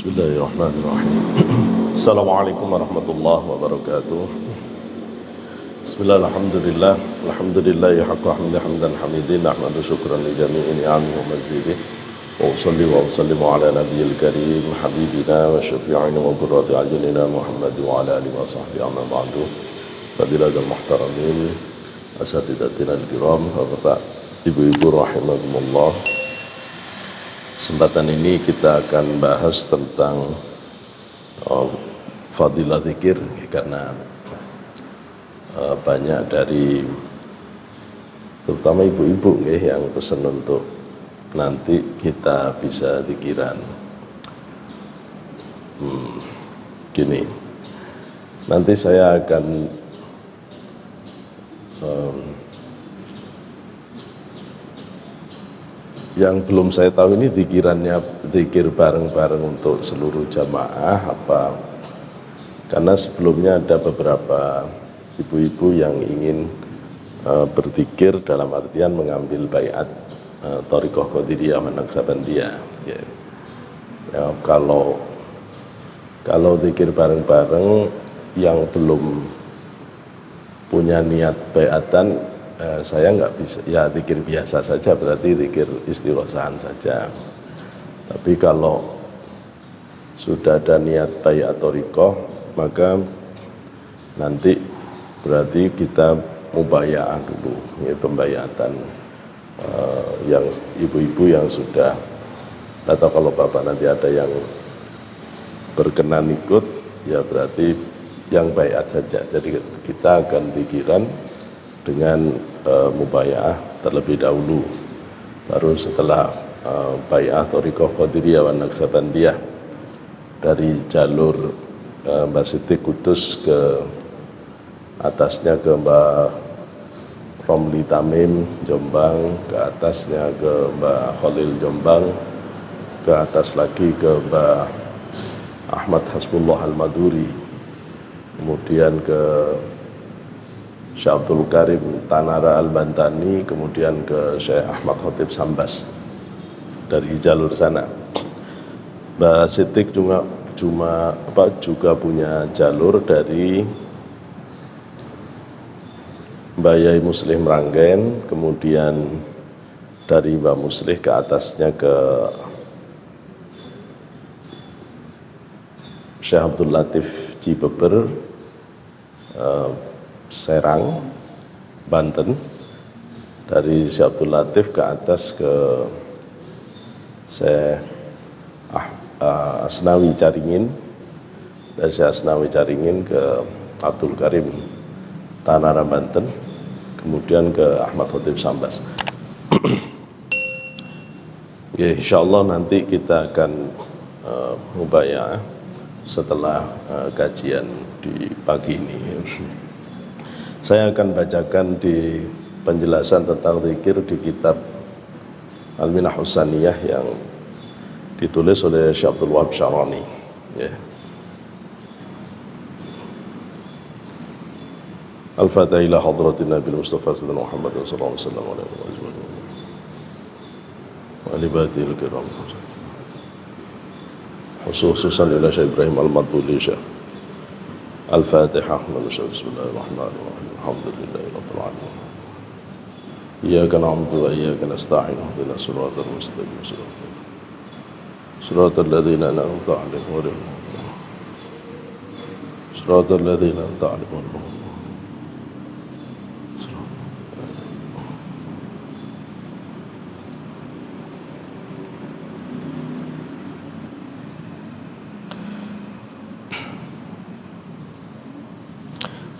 Bismillahirrahmanirrahim. Assalamualaikum warahmatullahi wabarakatuh. Bismillah, alhamdulillah, alhamdulillahi haqqa hamdan hamidin, ahmadu syukran li jami'i ni'ami wa mazidih, wa usalli wa usallimu ala nabiyil karim, habibina wa syafi'ina wa qurrati a'yunina Muhammad wa ala alihi wa sahbihi amma ba'du. Fadilatul muhtaramin, asatidatina al-kiram, bapak, ibu-ibu rahimakumullah. Kesempatan ini kita akan bahas tentang fadilah zikir, karena banyak dari terutama ibu-ibu yang pesan untuk nanti kita bisa zikiran. Gini, nanti saya akan yang belum saya tahu ini zikirannya zikir bareng-bareng untuk seluruh jamaah apa, karena sebelumnya ada beberapa ibu-ibu yang ingin berzikir dalam artian mengambil baiat Thariqah Qadiriyah wa Naqsabandiyah. Ya, kalau zikir bareng-bareng yang belum punya niat baiatan, saya nggak bisa, ya zikir biasa saja, berarti zikir istighosahan saja. Tapi kalau sudah ada niat baiat thariqah, maka nanti berarti kita mubayaah dulu, ya, pembayatan yang ibu-ibu yang sudah, atau kalau bapak nanti ada yang berkenan ikut, ya berarti yang baiat saja. Jadi kita akan zikiran dengan mubayaah terlebih dahulu, baru setelah bai'ah Thariqah Qadiriyah wa Naqsabandiyah dari jalur Mbak Siti Kudus ke atasnya ke Mbak Romli Tamim Jombang, ke atasnya ke Mbak Khalil Jombang, ke atas lagi ke Mbak Ahmad Hasbullah Al-Maduri, kemudian ke Syekh Abdul Karim Tanara Al-Bantani, kemudian ke Syekh Ahmad Khotib Sambas dari jalur sana. Mbak Sitik juga punya jalur dari Mbak Yai Muslih Meranggen, kemudian dari Mbak Muslih ke atasnya ke Syekh Abdul Latif Cibeber, Serang, Banten, dari Syekh Abdul Latif ke atas ke Syekh Asnawi Caringin, dari Syekh Asnawi Caringin ke Abdul Karim Tanara Banten, kemudian ke Ahmad Khotib Sambas. Ya, insyaallah nanti kita akan mubayaah setelah kajian di pagi ini. Saya akan bacakan di penjelasan tentang zikir di kitab Al-Minah Husaniyah yang ditulis oleh Syekh Abdul Wahab Syarani. Ya. Al-Fatihah ila hadratin Nabi Mustafa sallallahu alaihi wasallam wa ali batil kiram. Khususan ila Syekh Ibrahim Al-Maduli Syekh Al-Fatihah. Bismillahirrahmanirrahim. Alhamdulillahi rabbil alamin. Iyyaka na'budu wa iyyaka nasta'in. Ihdinas siratal mustaqim. Siratal ladzina an'amta 'alaihim ghairil maghdubi 'alaihim. Siratal ladzina an'amta 'alaihim.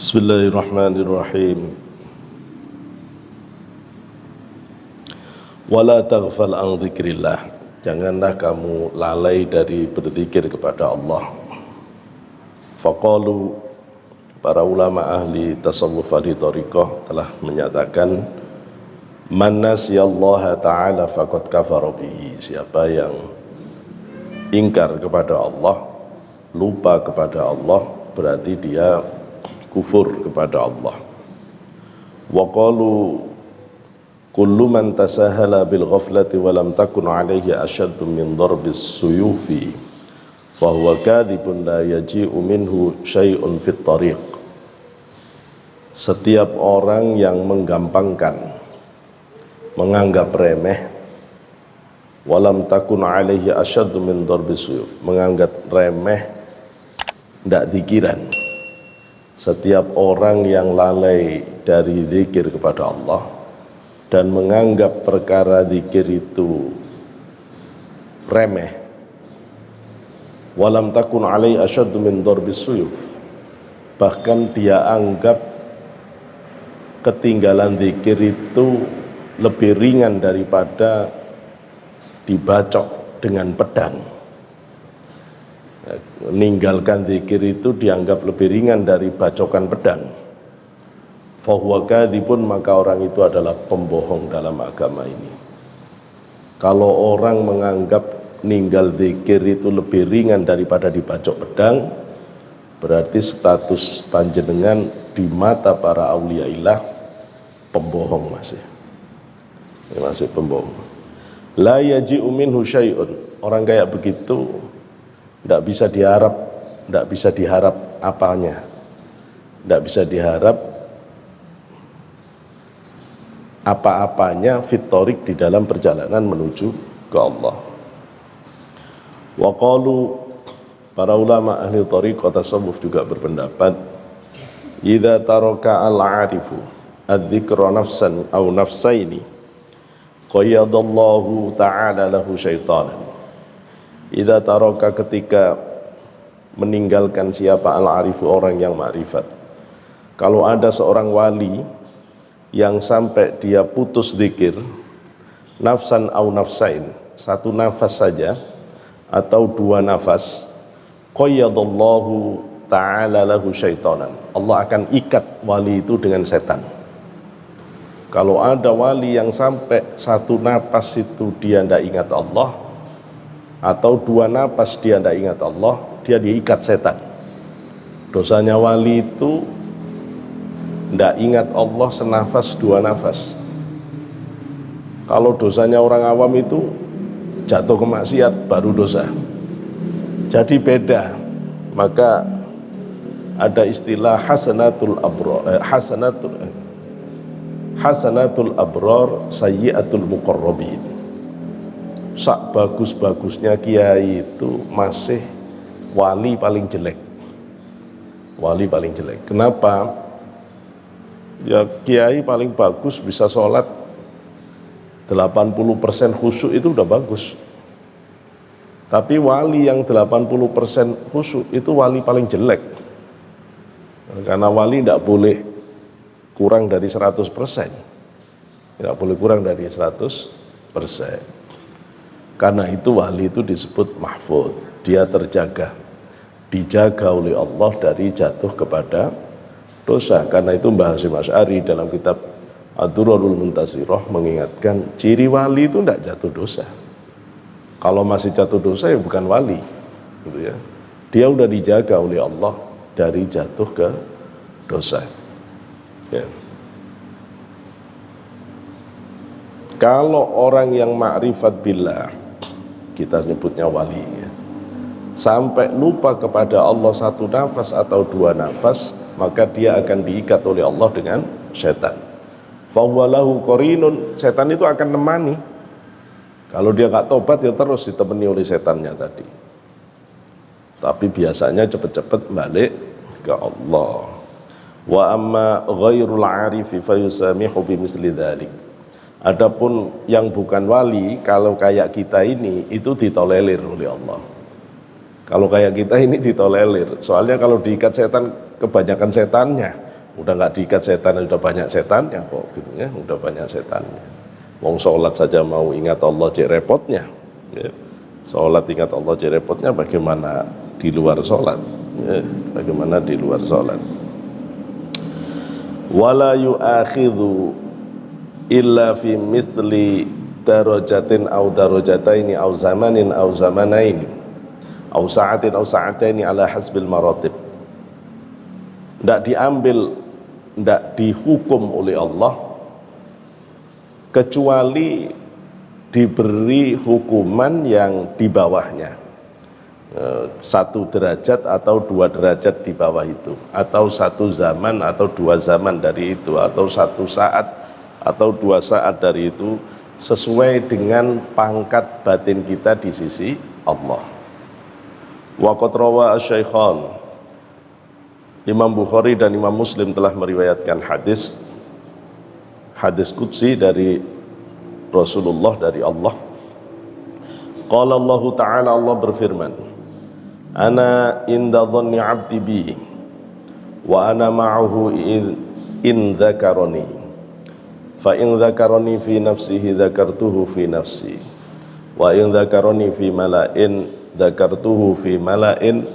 Bismillahirrahmanirrahim. Wala taghfal an dzikrillah. Janganlah kamu lalai dari berzikir kepada Allah. Faqalu, para ulama ahli tasawuf ahli thariqah telah menyatakan, man nasiyallaha ta'ala faqad kafara bihi. Siapa yang ingkar kepada Allah, lupa kepada Allah, berarti dia kufur kepada Allah. Wa qalu kullu man tasahala bil ghaflati wa lam takun alayhi ashaddu min darbis suyufi wa huwa kadhibun la yaji'u minhu syai'un fit tariq. Setiap orang yang menggampangkan, menganggap remeh, walam takun alaihi asyaddu min darbis suyuf, menganggap remeh, tidak dikiran. Setiap orang yang lalai dari zikir kepada Allah dan menganggap perkara zikir itu remeh, walam takun alaihi asyaddu min darbis suyuf, bahkan dia anggap ketinggalan zikir itu lebih ringan daripada dibacok dengan pedang. Meninggalkan zikir itu dianggap lebih ringan dari bacokan pedang. Fahuwa kadzibun, maka orang itu adalah pembohong dalam agama ini. Kalau orang menganggap ninggal zikir itu lebih ringan daripada dibacok pedang, berarti status panjenengan di mata para auliaillah pembohong masih pembohong. La yaji'u minhu syai'un, orang kayak begitu tidak bisa diharap apanya, tidak bisa diharap apa-apanya fitorik di dalam perjalanan menuju ke Allah. Wa qalu, para ulama ahli thariqah tasawuf juga berpendapat, idza taraka al-arifu adzikra nafsan aw nafsaini qayyadallahu ta'ala lahu syaitanan. Idza taraka, ketika meninggalkan siapa al-arifu, orang yang ma'rifat. Kalau ada seorang wali yang sampai dia putus zikir, nafsan au nafsain, satu nafas saja atau dua nafas, qayyadallahu ta'ala lahu syaitanan, Allah akan ikat wali itu dengan setan. Kalau ada wali yang sampai satu nafas itu dia tidak ingat Allah, atau dua nafas dia tidak ingat Allah, dia diikat setan. Dosanya wali itu tidak ingat Allah senafas dua nafas. Kalau dosanya orang awam itu jatuh ke maksiat baru dosa. Jadi beda. Maka ada istilah hasanatul abrar sayyiatul muqarrabin. Sak bagus-bagusnya kiai itu masih wali paling jelek. Wali paling jelek. Kenapa? Ya kiai paling bagus bisa sholat 80% khusyuk itu udah bagus. Tapi wali yang 80% khusyuk itu wali paling jelek. Karena wali tidak boleh kurang dari 100%. Tidak boleh kurang dari 100%. Karena itu wali itu disebut mahfud, dia terjaga, dijaga oleh Allah dari jatuh kepada dosa. Karena itu Mbah Hasyim Asy'ari dalam kitab Ad-Durarul Muntasirah mengingatkan ciri wali itu tidak jatuh dosa. Kalau masih jatuh dosa ya bukan wali, gitu ya. Dia udah dijaga oleh Allah dari jatuh ke dosa. Ya. Kalau orang yang ma'rifat billah, kita nyebutnya wali ya, sampai lupa kepada Allah satu nafas atau dua nafas, maka dia akan diikat oleh Allah dengan setan. Fahuwa lahu qarinun, setan itu akan nemani. Kalau dia nggak tobat ya terus ditemani oleh setannya tadi. Tapi biasanya cepat-cepat balik ke Allah. Wa amma ghairul arifi fayusamihu bimisli dzalik. Adapun yang bukan wali, kalau kayak kita ini, itu ditolerir oleh Allah. Kalau kayak kita ini ditolerir. Soalnya kalau diikat setan, kebanyakan setannya. Udah nggak diikat setan, udah banyak setannya kok, gitu ya. Udah banyak setannya. Mau sholat saja mau ingat Allah, cek repotnya. Ya. Sholat ingat Allah, cek repotnya, bagaimana di luar sholat? Ya. Bagaimana di luar sholat? Wala yu'akhidhu illa fi mithli darajatin au darajataini au zamanin au zamanaini au sa'atin au sa'ataini ala hasbil maratib. Tidak diambil, tidak dihukum oleh Allah kecuali diberi hukuman yang di bawahnya. satu derajat atau 2 derajat di bawah itu, atau satu zaman atau 2 zaman dari itu, atau 1 saat atau 2 saat dari itu, sesuai dengan pangkat batin kita di sisi Allah. Wa qad rawa asy-syaikhan, Imam Bukhari dan Imam Muslim telah meriwayatkan hadis qudsi dari Rasulullah, dari Allah. Qala Allah Ta'ala, Allah berfirman, ana inda dhanni 'abdi bi wa ana ma'ahu in dzakarani fa in dzakarani fi nafsihi dzakartuhu fi nafsi wa in dzakarani fi mala'in dzakartuhu fi mala'in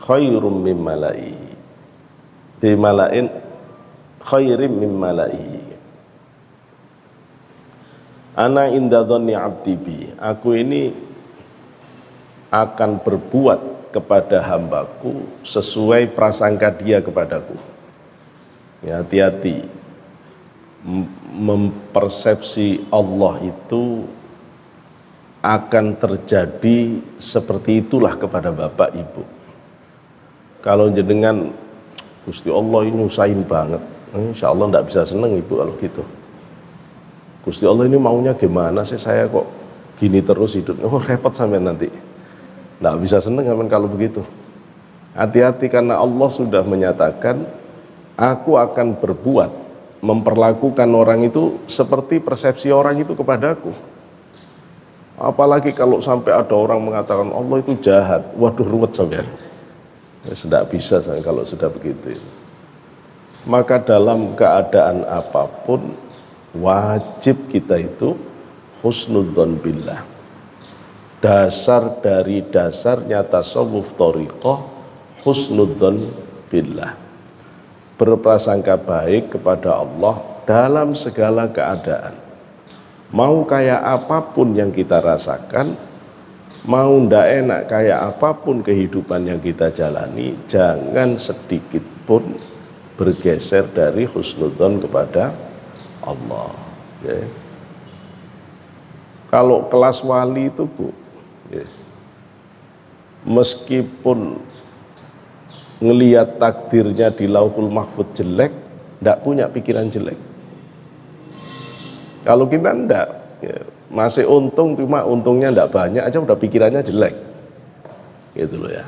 khairum min mala'ihi fi mala'in khairim min mala'ihi. Ana inda dhanni 'abdi bi, aku ini akan berbuat kepada hambaku sesuai prasangka dia kepadaku. Ya, hati-hati mempersepsi Allah itu akan terjadi seperti itulah kepada bapak ibu. Kalau jenengan Gusti Allah ini usahin banget, insya Allah tidak bisa seneng ibu kalau gitu. Gusti Allah ini maunya gimana sih, saya kok gini terus hidupnya, repot sampai nanti. Nggak bisa seneng kan kalau begitu. Hati-hati, karena Allah sudah menyatakan, aku akan berbuat, memperlakukan orang itu seperti persepsi orang itu kepadaku. Apalagi kalau sampai ada orang mengatakan Allah itu jahat, waduh ruwet sampean. Tidak bisa kalau sudah begitu. Maka dalam keadaan apapun wajib kita itu husnudzon billah. Dasar dari dasarnya tasawuf thariqah husnudzon billah, berprasangka baik kepada Allah dalam segala keadaan. Mau kayak apapun yang kita rasakan, mau ndak enak kayak apapun kehidupan yang kita jalani, jangan sedikit pun bergeser dari husnudzon kepada Allah. Ya. Kalau kelas wali itu Bu, ya, meskipun ngelihat takdirnya di Lauhul Mahfuz jelek, tidak punya pikiran jelek. Kalau kita ndak, ya, masih untung, cuma untungnya ndak banyak aja udah pikirannya jelek, gitu loh ya.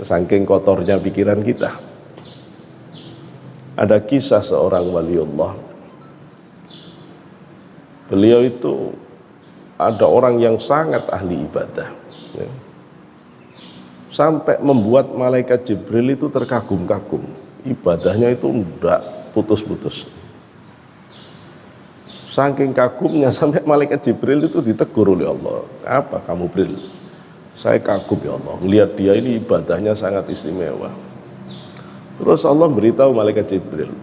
Saking kotornya pikiran kita. Ada kisah seorang waliullah. Beliau itu ada orang yang sangat ahli ibadah, ya, sampai membuat malaikat Jibril itu terkagum-kagum. Ibadahnya itu enggak putus-putus. Saking kagumnya sampai malaikat Jibril itu ditegur oleh Allah. Apa kamu Jibril? Saya kagum ya Allah, melihat dia ini ibadahnya sangat istimewa. Terus Allah beritahu malaikat Jibril,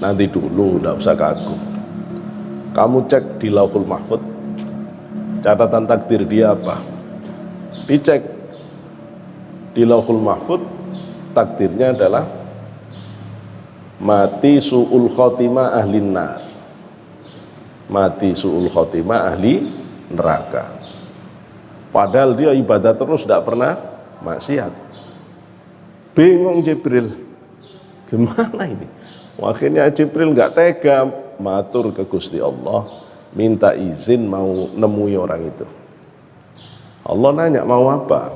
nanti dulu, enggak usah kagum. Kamu cek di Lauhul Mahfuz, catatan takdir dia apa? Dicek di Lauhul Mahfuz, takdirnya adalah mati su'ul khotimah ahlin nar, mati su'ul khotimah ahli neraka. Padahal dia ibadah terus, tidak pernah maksiat. Bingung Jibril, gimana ini? Akhirnya Jibril nggak tega, matur ke Gusti Allah, minta izin mau nemui orang itu. Allah nanya, mau apa?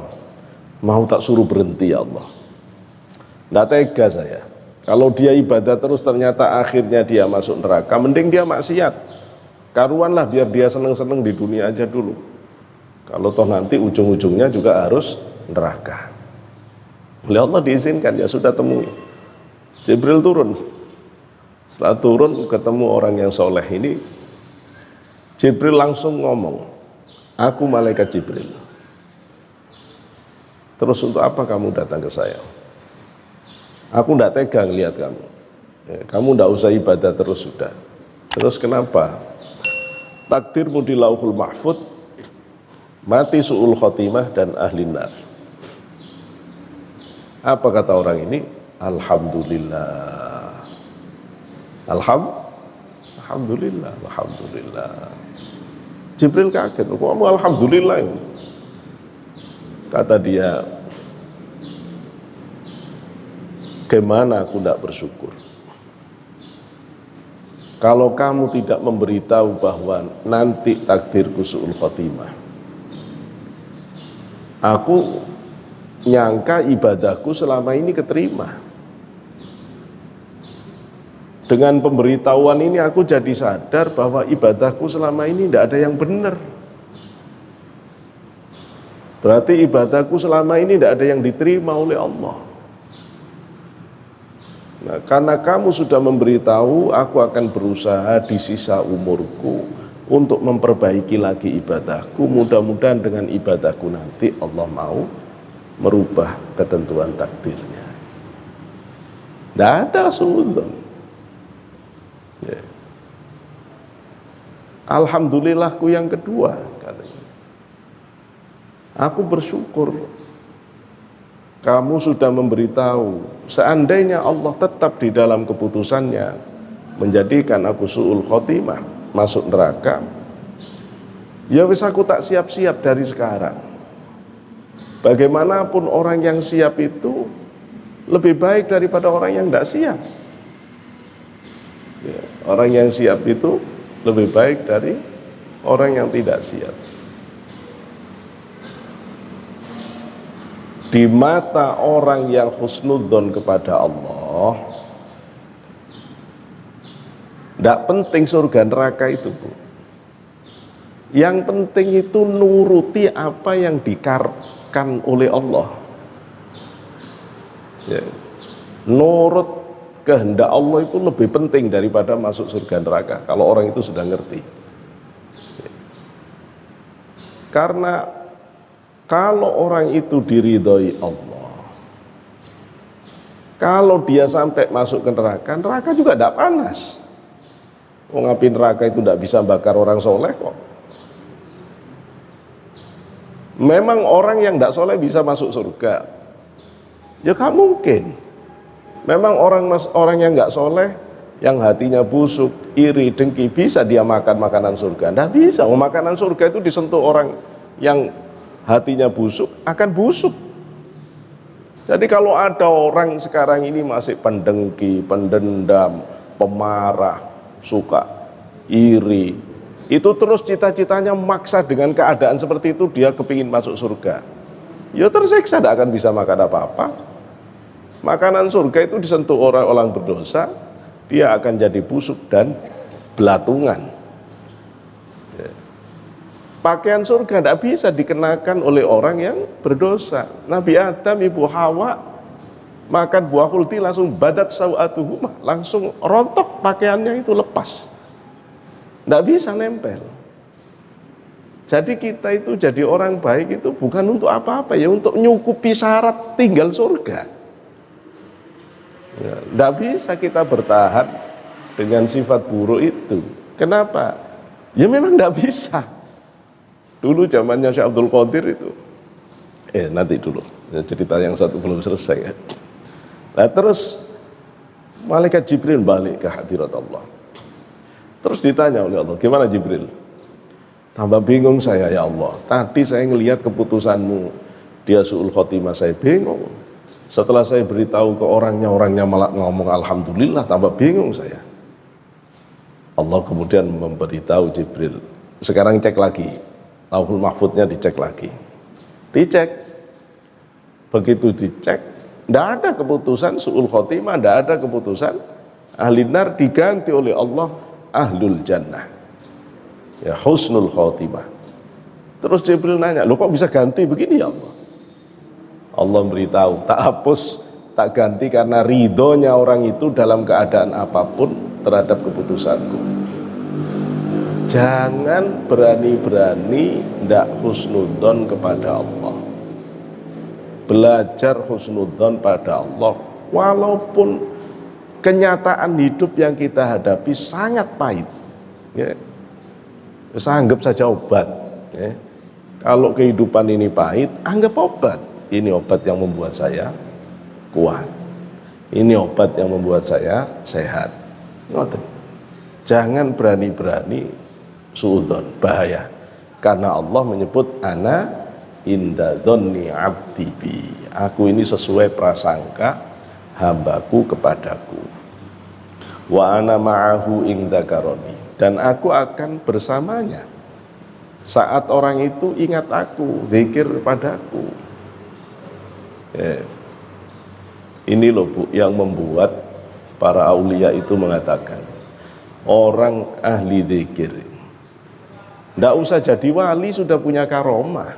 Mau tak suruh berhenti ya Allah? Nggak tega saya. Kalau dia ibadah terus ternyata akhirnya dia masuk neraka, mending dia maksiat. Karuanlah biar dia seneng-seneng di dunia aja dulu. Kalau toh nanti ujung-ujungnya juga harus neraka. Oleh Allah diizinkan, ya sudah temui. Jibril turun. Setelah turun ketemu orang yang soleh ini, Jibril langsung ngomong, aku malaikat Jibril. Terus untuk apa kamu datang ke saya? Aku tidak tega ngelihat kamu. Kamu tidak usah ibadah terus sudah. Terus kenapa? Takdirmu di Lauhul Mahfuz, mati su'ul khotimah dan ahli nar. Apa kata orang ini? Alhamdulillah. Alhamdulillah, alhamdulillah. Jibril kaget, kamu alhamdulillah. Kata dia, Bagaimana aku tidak bersyukur? Kalau kamu tidak memberitahu bahwa nanti takdirku su'ul khotimah, aku nyangka ibadahku selama ini keterima. Dengan pemberitahuan ini aku jadi sadar bahwa ibadahku selama ini tidak ada yang benar. Berarti ibadahku selama ini tidak ada yang diterima oleh Allah. Nah, karena kamu sudah memberitahu, aku akan berusaha di sisa umurku untuk memperbaiki lagi ibadahku. Mudah-mudahan dengan ibadahku nanti Allah mau merubah ketentuan takdirnya. Tidak ada suudzon. Ya. Alhamdulillahku yang kedua, katanya. Aku bersyukur kamu sudah memberitahu, seandainya Allah tetap di dalam keputusannya menjadikan aku su'ul khotimah, masuk neraka, ya wis aku tak siap-siap dari sekarang. Bagaimanapun orang yang siap itu lebih baik daripada orang yang tidak siap. Ya, orang yang siap itu lebih baik dari orang yang tidak siap. Di mata orang yang husnudzon kepada Allah, tidak penting surga neraka itu, Bu. Yang penting itu nuruti apa yang dikarepkan oleh Allah. Ya. Nurut kehendak Allah itu lebih penting daripada masuk surga neraka, kalau orang itu sudah ngerti. Karena kalau orang itu diridhoi Allah, kalau dia sampai masuk ke neraka, neraka juga tidak panas. Ngapain neraka itu tidak bisa bakar orang soleh kok. Memang orang yang tidak soleh bisa masuk surga? Ya gak mungkin. Memang orang yang nggak soleh, yang hatinya busuk, iri, dengki, bisa dia makan makanan surga? Nggak bisa. Makanan surga itu disentuh orang yang hatinya busuk, akan busuk. Jadi kalau ada orang sekarang ini masih pendengki, pendendam, pemarah, suka iri, itu terus cita-citanya maksa dengan keadaan seperti itu, dia kepingin masuk surga, ya tersiksa, tidak akan bisa makan apa-apa. Makanan surga itu disentuh orang-orang berdosa, dia akan jadi busuk dan belatungan. Pakaian surga tidak bisa dikenakan oleh orang yang berdosa. Nabi Adam, Ibu Hawa makan buah khuldi langsung badat sawatuhumah, langsung rontok pakaiannya itu, lepas, tidak bisa nempel. Jadi kita itu jadi orang baik itu bukan untuk apa-apa, ya untuk nyukupi syarat tinggal surga. Tidak bisa kita bertahan dengan sifat buruk itu. Kenapa? Ya memang tidak bisa. Dulu zamannya Syekh Abdul Qadir itu, nanti dulu cerita yang satu belum selesai ya. Nah terus malaikat Jibril balik ke hadirat Allah. Terus ditanya oleh Allah, gimana Jibril? Tambah bingung saya, ya Allah. Tadi saya ngelihat keputusanmu dia su'ul khotimah, saya bingung. Setelah saya beritahu ke orangnya malah ngomong alhamdulillah, tambah bingung saya. Allah kemudian memberitahu Jibril, sekarang cek lagi, Lauhul Mahfudnya dicek lagi. Dicek. Begitu dicek, tidak ada keputusan su'ul khotimah, tidak ada keputusan ahli nar, diganti oleh Allah ahlul jannah. Ya husnul khotimah. Terus Jibril nanya, loh kok bisa ganti begini ya Allah? Allah beritahu, tak hapus, tak ganti karena ridhonya orang itu dalam keadaan apapun terhadap keputusanku. Jangan berani-berani tidak husnudzon kepada Allah. Belajar husnudzon pada Allah, walaupun kenyataan hidup yang kita hadapi sangat pahit. Ya. Anggap saja obat. Ya. Kalau kehidupan ini pahit, anggap obat. Ini obat yang membuat saya kuat. Ini obat yang membuat saya sehat. Ngoten. Jangan berani-berani suudzon, bahaya. Karena Allah menyebut ana inda dzanni abdi bi. Aku ini sesuai prasangka hambaku kepadaku. Wa ana ma'ahu ing dzakaroni, dan aku akan bersamanya saat orang itu ingat aku, zikir padaku. Ini loh Bu yang membuat para aulia itu mengatakan orang ahli zikir nggak usah jadi wali sudah punya karomah.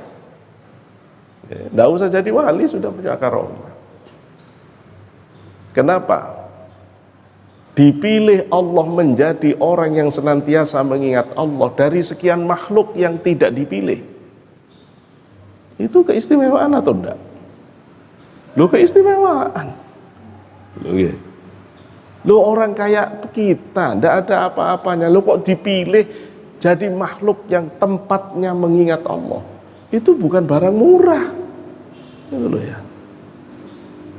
Nggak usah jadi wali sudah punya karomah. Kenapa? Dipilih Allah menjadi orang yang senantiasa mengingat Allah dari sekian makhluk yang tidak dipilih. Itu keistimewaan atau enggak? Loh, keistimewaan. Loh, orang kayak kita enggak ada apa-apanya, loh kok dipilih jadi makhluk yang tempatnya mengingat Allah. Itu bukan barang murah. Itu loh ya.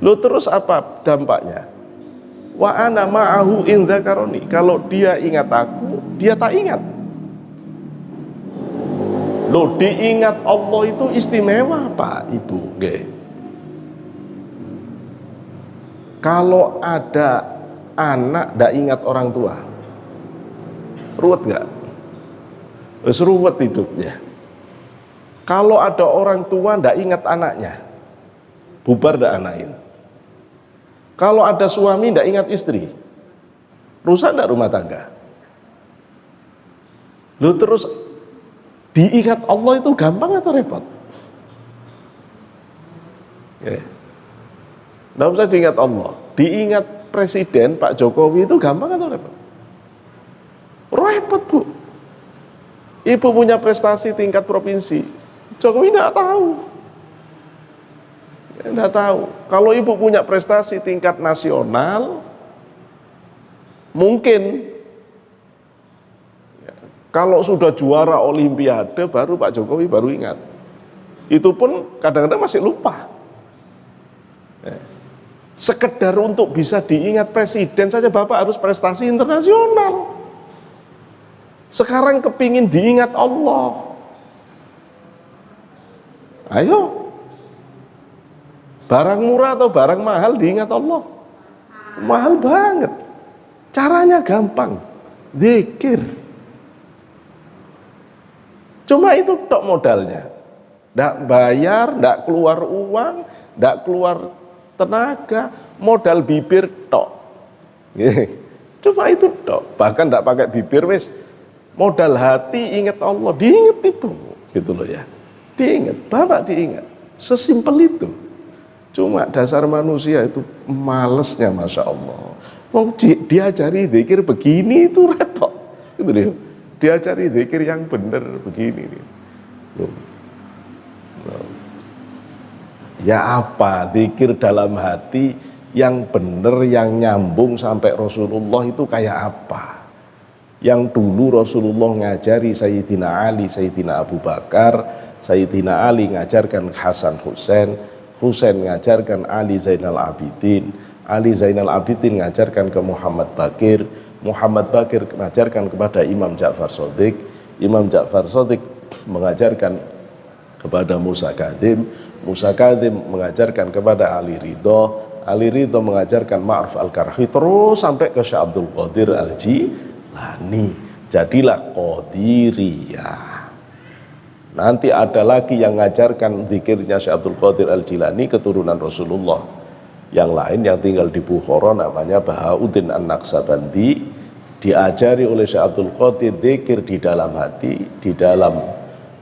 Loh, terus apa dampaknya? Wa ana ma'ahu in dzakaroni, kalau dia ingat aku, dia tak ingat. Loh, diingat Allah itu istimewa Pak Ibu. Nggih. Kalau ada anak ndak ingat orang tua, ruwet nggak? Wes ruwet hidupnya. Kalau ada orang tua ndak ingat anaknya, bubar ndak anak itu. Kalau ada suami ndak ingat istri, rusak ndak rumah tangga? Lu terus diingat Allah itu gampang atau repot? Nggak usah diingat Allah, diingat Presiden Pak Jokowi itu gampang atau repot? Repot Bu. Ibu punya prestasi tingkat provinsi, Jokowi nggak tahu. Nggak tahu. Kalau ibu punya prestasi tingkat nasional, mungkin kalau sudah juara olimpiade baru Pak Jokowi baru ingat. Itu pun kadang-kadang masih lupa. Sekedar untuk bisa diingat presiden saja Bapak harus prestasi internasional. Sekarang kepingin diingat Allah. Ayo. Barang murah atau barang mahal diingat Allah? Mahal banget. Caranya gampang, zikir. Cuma itu tok modalnya. Nggak bayar, nggak keluar uang, nggak keluar tenaga, modal bibir tok. Cuma itu tok. Bahkan nggak pakai bibir wis, modal hati ingat Allah, diingat itu, gitu loh ya. Diingat, Bapak diingat. Sesimpel itu. Cuma dasar manusia itu malesnya, Masya Allah. Mau diajari zikir begini itu repot. Gitu deh. Diajari zikir yang benar begini. Ya apa? Zikir dalam hati yang benar, yang nyambung sampai Rasulullah itu kayak apa? Yang dulu Rasulullah ngajari Sayyidina Ali, Sayyidina Abu Bakar, Sayyidina Ali ngajarkan Hasan Husain, Husain ngajarkan Ali Zainal Abidin, Ali Zainal Abidin ngajarkan ke Muhammad Bakir, Muhammad Bakir mengajarkan kepada Imam Ja'far Shadiq, Imam Ja'far Shadiq mengajarkan kepada Musa Kadzim, Musa Kadzim mengajarkan kepada Ali Ridho, Ali Ridho mengajarkan Ma'ruf Al-Karhi, terus sampai ke Syekh Abdul Qadir Al-Jilani. Jadilah Qadiriyah. Nanti ada lagi yang mengajarkan zikirnya Syekh Abdul Qadir Al-Jilani, keturunan Rasulullah. Yang lain yang tinggal di Bukhara namanya Bahauddin An-Naqsabandi, diajari oleh Syekh Abdul Qadir zikir di dalam hati, di dalam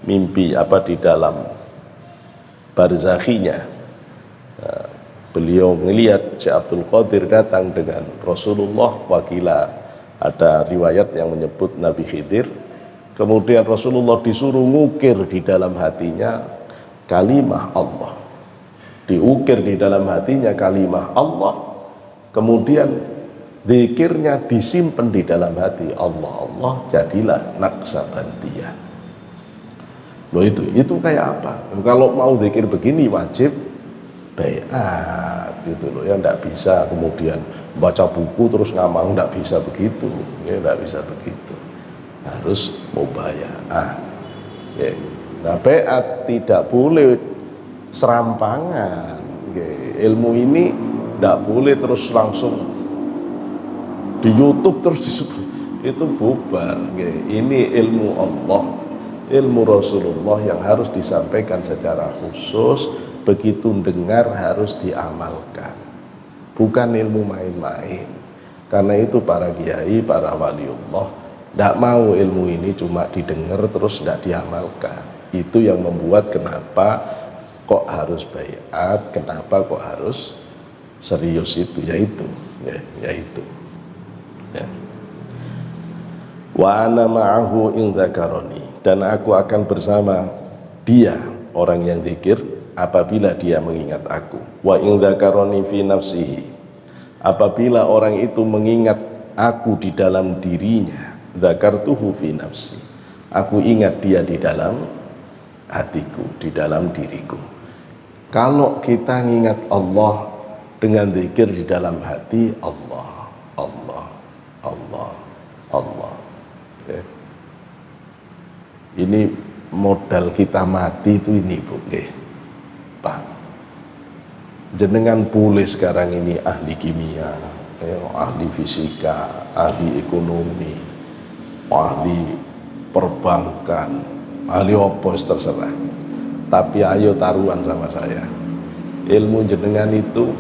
mimpi, di dalam barzakhinya. Beliau melihat Syekh Abdul Qadir datang dengan Rasulullah, wakila ada riwayat yang menyebut Nabi Khidir. Kemudian Rasulullah disuruh ngukir di dalam hatinya kalimah Allah, diukir di dalam hatinya kalimah Allah, kemudian zikirnya disimpan di dalam hati Allah. Allah jadilah Naqsabandiyah. Loh, itu kayak apa? Kalau mau zikir begini wajib baiat gitu loh ya, enggak bisa kemudian baca buku terus ngamal, enggak bisa begitu ya, enggak bisa begitu, harus mubayaah ya. Nah, baiat tidak boleh serampangan ya. Ilmu ini Tidak boleh terus langsung di YouTube terus disebut, itu bubar. Ini ilmu Allah, ilmu Rasulullah yang harus disampaikan secara khusus. Begitu dengar harus diamalkan, bukan ilmu main-main. Karena itu para kiai, para waliullah tidak mau ilmu ini cuma didengar terus tidak diamalkan. Itu yang membuat kenapa kok harus baiat, kenapa kok harus serius itu, yaitu ya. Wa ana ma'ahu in dzakaroni, dan aku akan bersama dia, orang yang zikir, apabila dia mengingat aku. Wa in dzakaroni fi nafsihi, apabila orang itu mengingat aku di dalam dirinya, dzakartuhu fi nafsi, aku ingat dia di dalam hatiku, di dalam diriku. Kalau kita mengingat Allah dengan zikir di dalam hati, Allah, Allah, Allah, Allah. Ya. Ini modal kita mati itu ini, Bu. Pak, jenengan boleh sekarang ini ahli kimia, ahli fisika, ahli ekonomi, ahli perbankan, ahli opos, terserah. Tapi ayo taruhan sama saya, ilmu jenengan itu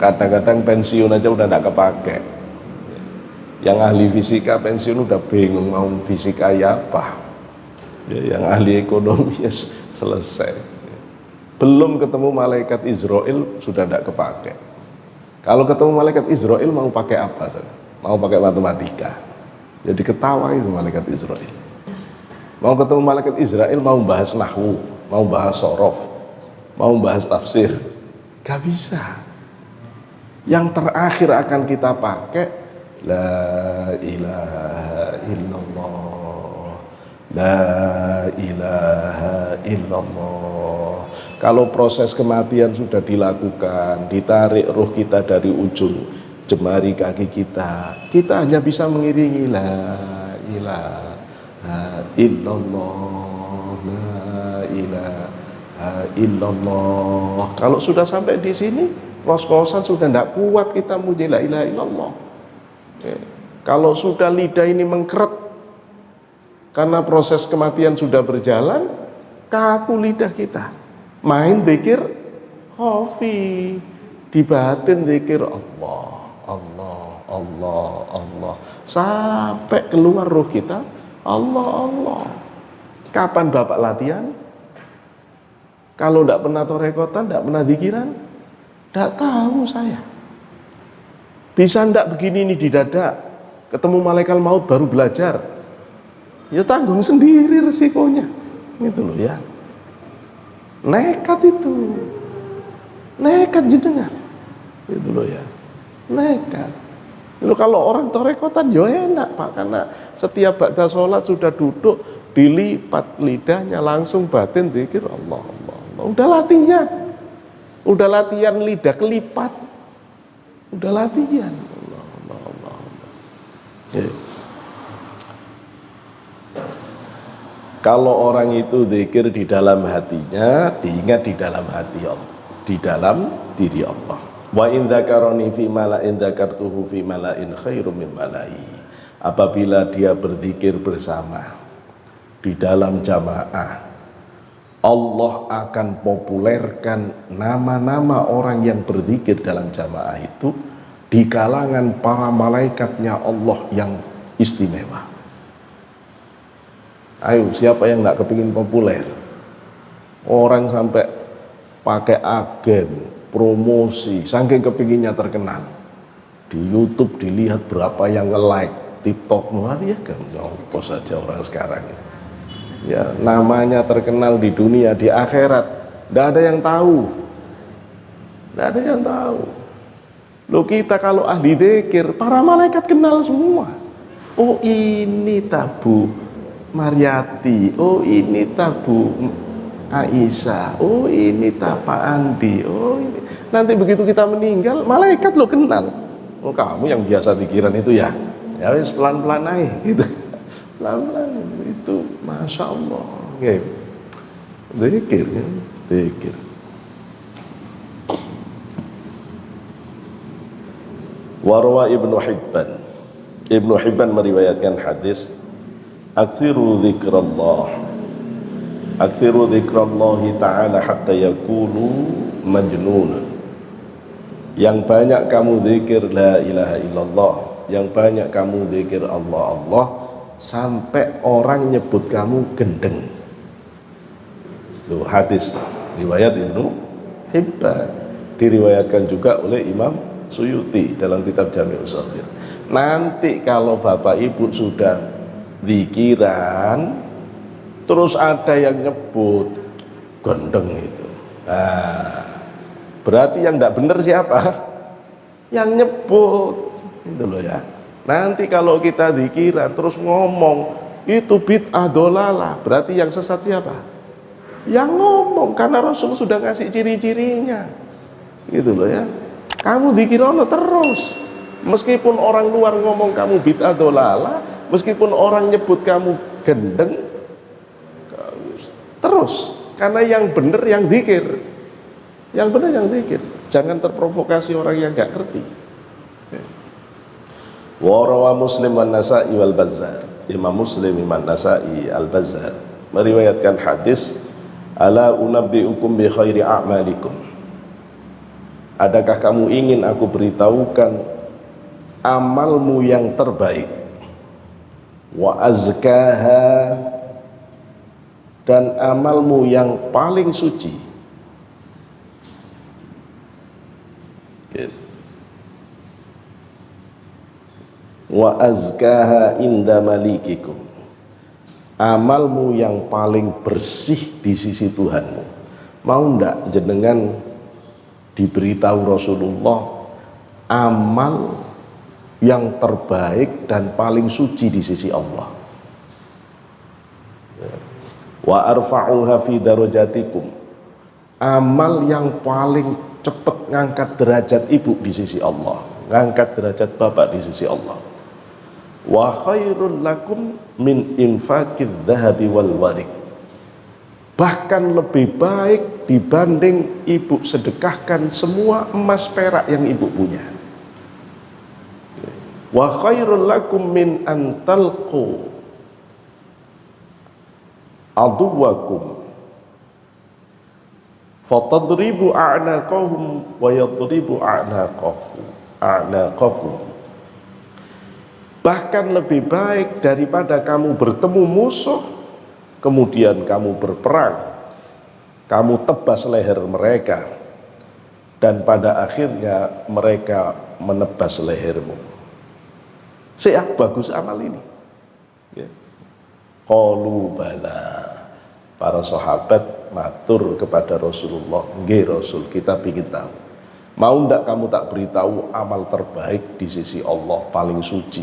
kadang-kadang pensiun aja udah tidak kepake. Yang ahli fisika pensiun udah bingung mau fisika ya apa. Yang ahli ekonomi ya selesai. Belum ketemu malaikat Israel sudah tidak kepake. Kalau ketemu malaikat Israel mau pakai apa? Mau pakai matematika. Jadi ketawa itu malaikat Israel. Mau ketemu malaikat Israel mau bahas nahwu, mau bahas sorof, mau bahas tafsir, gak bisa. Yang terakhir akan kita pakai la ilaha illallah, la ilaha illallah. Kalau proses kematian sudah dilakukan, ditarik ruh kita dari ujung jemari kaki kita, kita hanya bisa mengiringi la ilaha illallah, la ilaha illallah. Kalau sudah sampai di sini, kos-kosan sudah tidak kuat kita muji la ilaha illallah. Kalau sudah lidah ini mengkeret karena proses kematian sudah berjalan, kaku lidah kita. Main zikir khafi, di batin zikir Allah, Allah, Allah, Allah, sampai keluar ruh kita Allah, Allah. Kapan Bapak latihan? Kalau tidak pernah torekotan, tidak pernah zikiran, tidak tahu saya. Bisa ndak begini nih di dada, ketemu malaikat maut baru belajar, ya tanggung sendiri resikonya, gitu loh ya. Nekat itu, nekat jenengan, gitu loh ya, nekat. Lalu kalau orang torekotan ya enak Pak, karena setiap ba'da sholat sudah duduk, dilipat lidahnya langsung batin zikir Allah, Allah, Allah. Udah latihan lidah kelipat. Udah latihan. Allah, Allah, Allah, Allah. Ya. Kalau orang itu zikir di dalam hatinya, diingat di dalam hati Allah, di dalam diri Allah. Wa in dzakarani fi mala'in dzakartuhu fi mala'in khairum min mala'i. Apabila dia berzikir bersama di dalam jamaah, Allah akan populerkan nama-nama orang yang berzikir dalam jamaah itu di kalangan para malaikatnya Allah yang istimewa. Ayo, siapa yang nggak kepingin populer? Orang sampai pakai agen, promosi, saking kepinginnya terkenal. Di YouTube dilihat berapa yang nge-like, TikTok, ya kan, post saja orang sekarang. Ya, namanya terkenal di dunia, di akhirat tidak ada yang tahu, tidak ada yang tahu. Loh, kita kalau ahli dzikir, para malaikat kenal semua. Oh ini tabu Mariati, oh ini tabu Aisyah, oh ini Pak Andi, oh ini. Nanti begitu kita meninggal, malaikat lo kenal. Oh kamu yang biasa pikiran itu ya, ya wis pelan-pelan aja gitu. Pelan-pelan itu, masya Allah. Zikir, ya, zikir. Warwa Ibnu Hibban meriwayatkan hadis, aksiru dzikrallahi ta'ala hatta yakunu majnun. Yang banyak kamu zikir la ilaha illallah, yang banyak kamu zikir Allah Allah, sampai orang nyebut kamu gendeng. Itu hadis riwayat Ibnu Hibban, diriwayatkan juga oleh Imam Suyuti dalam kitab Jami'us Shaghir. Nanti kalau bapak ibu sudah zikiran terus ada yang nyebut gendeng itu, berarti yang tidak benar siapa? Yang nyebut itu loh ya. Nanti kalau kita zikiran terus ngomong itu bid'ah dolalah, berarti yang sesat siapa? Yang ngomong, karena Rasul sudah ngasih ciri-cirinya gitu loh ya. Kamu dzikirono terus, meskipun orang luar ngomong kamu bid'ah dolalah, meskipun orang nyebut kamu gendeng, terus, karena yang benar yang dzikir, yang benar yang dzikir. Jangan terprovokasi orang yang gak ngerti. Warawa Muslim wan Nasa'i wal Bazzar. Imam Muslim, Imam Nasa'i, Al Bazzar meriwayatkan hadis, ala unabbiukum bi khairi a'malikum. Adakah kamu ingin aku beritahukan amalmu yang terbaik, wa azkaha, dan amalmu yang paling suci. Wa azkaha inda malikikum, amalmu yang paling bersih di sisi Tuhanmu. Mau ndak jenengan diberitahu Rasulullah amal yang terbaik dan paling suci di sisi Allah? Wa arfa'uha fi darajatikum, amal yang paling cepat ngangkat derajat ibu di sisi Allah, ngangkat derajat bapak di sisi Allah. Wa khairul lakum min infaqidz dzahabi wal warik, bahkan lebih baik dibanding ibu sedekahkan semua emas perak yang ibu punya. Wa khairul lakum min antalqu aduwakum fatadribu a'naqahum wa yadribu a'naqakum, bahkan lebih baik daripada kamu bertemu musuh kemudian kamu berperang, kamu tebas leher mereka dan pada akhirnya mereka menebas lehermu. Siap bagus amal ini ya. Qalu bala, para sahabat matur kepada Rasulullah, nggih Rasul, kita ingin tahu. Mau ndak kamu tak beritahu amal terbaik di sisi Allah, paling suci,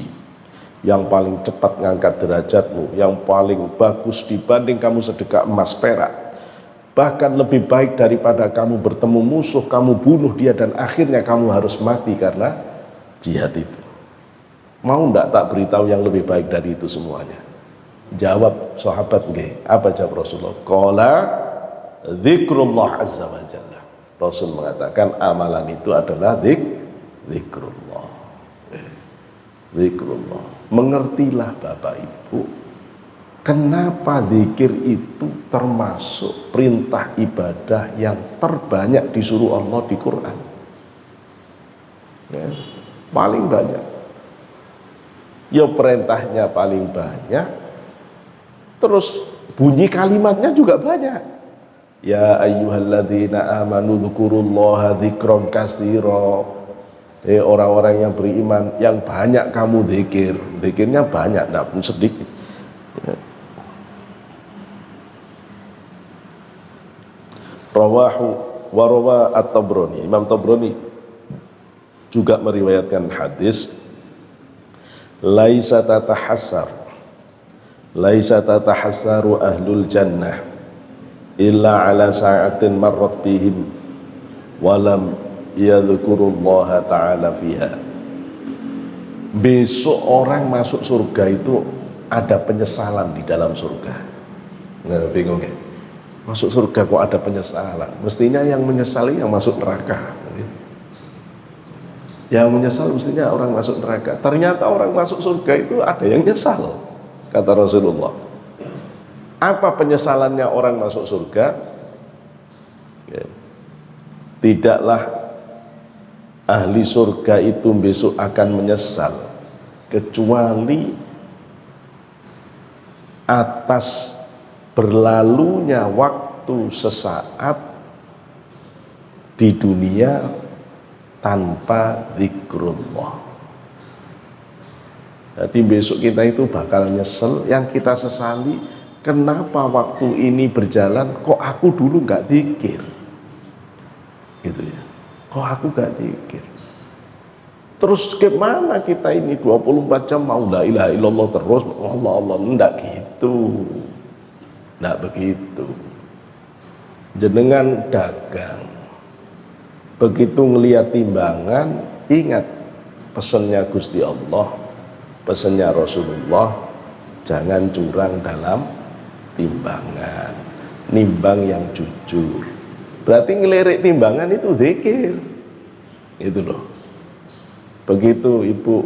yang paling cepat ngangkat derajatmu, yang paling bagus dibanding kamu sedekah emas perak, bahkan lebih baik daripada kamu bertemu musuh, kamu bunuh dia dan akhirnya kamu harus mati karena jihad itu. Mau ndak tak beritahu yang lebih baik dari itu semuanya? Jawab sahabat, nggih. Apa jawab Rasulullah? Qala dzikrullah azza wa jalla. Rasul mengatakan amalan itu adalah zikrullah. Zikrullah. Mengertilah Bapak Ibu, kenapa zikir itu termasuk perintah ibadah yang terbanyak disuruh Allah di Quran ya, paling banyak ya, perintahnya paling banyak, terus bunyi kalimatnya juga banyak. Ya ayyuhalladzina amanu dzkurullaha dzikran katsira. Orang-orang yang beriman, yang banyak kamu zikir. Zikirnya banyak, tidak pun sedikit. Rawahu wa rawa at-Tabrani. Imam Tabrani juga meriwayatkan hadis, laisa tatahassaru ahlul jannah illa ala sa'atin marrat bihim walam yadhkurullaha ta'ala fiha. Besok orang masuk surga itu ada penyesalan di dalam surga. Nggak, bingung ya? Masuk surga kok ada penyesalan? Mestinya yang menyesali yang masuk neraka. Yang menyesal mestinya orang masuk neraka. Ternyata orang masuk surga itu ada yang nyesal, kata Rasulullah. Apa penyesalannya orang masuk surga? Ya. Tidaklah ahli surga itu besok akan menyesal kecuali atas berlalunya waktu sesaat di dunia tanpa zikrullah. Jadi besok kita itu bakal nyesel. Yang kita sesali, kenapa waktu ini berjalan kok aku dulu nggak zikir, gitu ya. Kok aku nggak zikir. Terus gimana kita ini 24 jam mau la ilaha illallah terus, Allah Allah, enggak gitu. Enggak begitu. Jenengan dagang, begitu ngelihat timbangan, ingat pesannya Gusti Allah, pesannya Rasulullah, jangan curang dalam timbangan, nimbang yang jujur. Berarti ngelirik timbangan itu zikir, itu loh. Begitu ibu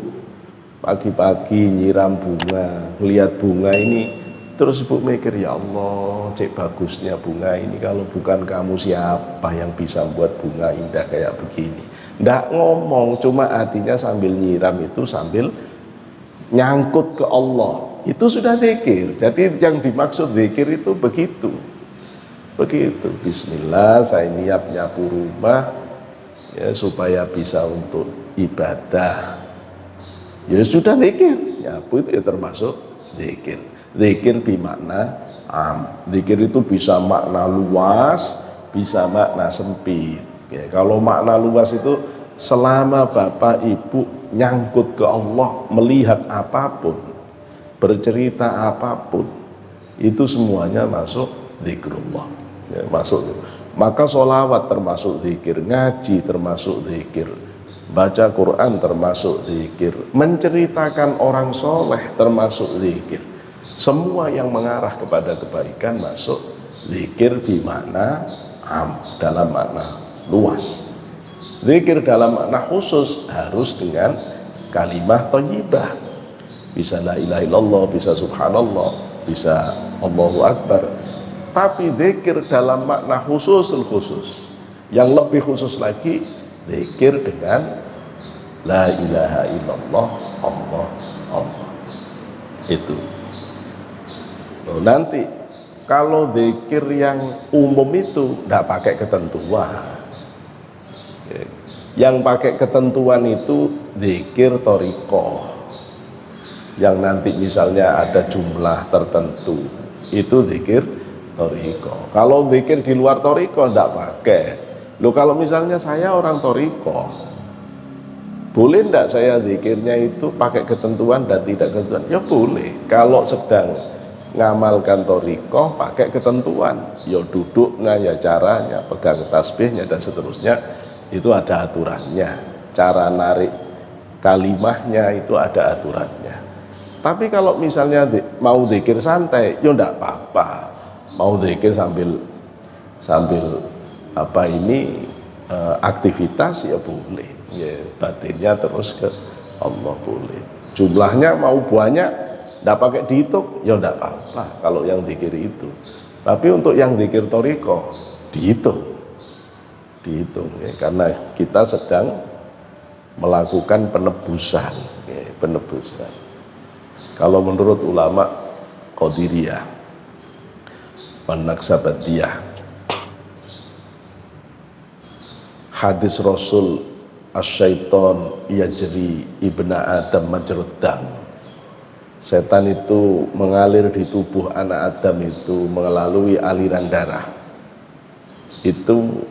pagi-pagi nyiram bunga, lihat bunga ini, terus ibu mikir, ya Allah, cek bagusnya bunga ini, kalau bukan kamu siapa yang bisa buat bunga indah kayak begini. Nggak ngomong, cuma hatinya sambil nyiram itu sambil nyangkut ke Allah, itu sudah zikir. Jadi yang dimaksud zikir itu begitu. Bismillah, saya niat nyapu rumah ya, supaya bisa untuk ibadah. Ya sudah zikir, nyapu itu ya termasuk zikir. Zikir bermakna zikir itu bisa makna luas, bisa makna sempit. Ya, kalau makna luas itu selama bapak ibu nyangkut ke Allah, melihat apapun, bercerita apapun, itu semuanya masuk zikrullah. Ya, masuk. Maka sholawat termasuk zikir, ngaji termasuk zikir, baca Quran termasuk zikir, menceritakan orang soleh termasuk zikir. Semua yang mengarah kepada kebaikan masuk zikir di makna dalam makna luas. Zikir dalam makna khusus harus dengan kalimah thayyibah. Bisa la ilaha illallah, bisa subhanallah, bisa Allahu akbar. Tapi zikir dalam makna khusus, yang lebih khusus lagi, zikir dengan la ilaha illallah, Allah, Allah. Itu. Nanti kalau zikir yang umum itu tidak pakai ketentuan. Yang pakai ketentuan itu zikir thariqah, yang nanti misalnya ada jumlah tertentu, itu zikir thariqah. Kalau zikir di luar thariqah tidak pakai. Loh, kalau misalnya saya orang thariqah, boleh tidak saya zikirnya itu pakai ketentuan dan tidak ketentuan? Ya boleh. Kalau sedang ngamalkan thariqah pakai ketentuan, ya duduknya, ya caranya, pegang tasbihnya dan seterusnya, itu ada aturannya. Cara narik kalimahnya itu ada aturannya. Tapi kalau misalnya mau zikir santai, ya enggak apa-apa. Mau zikir sambil apa ini aktivitas, ya boleh. Ya, batinnya terus ke Allah boleh. Jumlahnya mau banyak, tidak pakai dihitung, ya tidak apa-apa kalau yang zikir itu. Tapi untuk yang zikir thariqah dihitung ya, karena kita sedang melakukan penebusan ya, penebusan. Kalau menurut ulama Qadiriyah, Naqsabandiyah, hadis Rasul, asyaiton yajri ibna Adam majrad dam, setan itu mengalir di tubuh anak Adam itu melalui aliran darah. Itu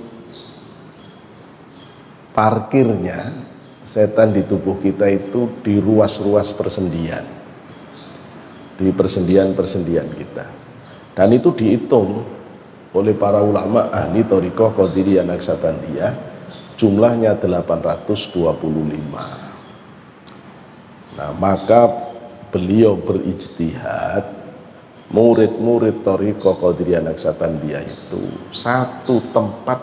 parkirnya setan di tubuh kita itu di ruas-ruas persendian, di persendian-persendian kita. Dan itu dihitung oleh para ulama ahli thariqah Qadiriyah Naqsabandiyah, jumlahnya 825. Nah, maka beliau berijtihad, murid-murid thariqah Qadiriyah Naqsabandiyah itu satu tempat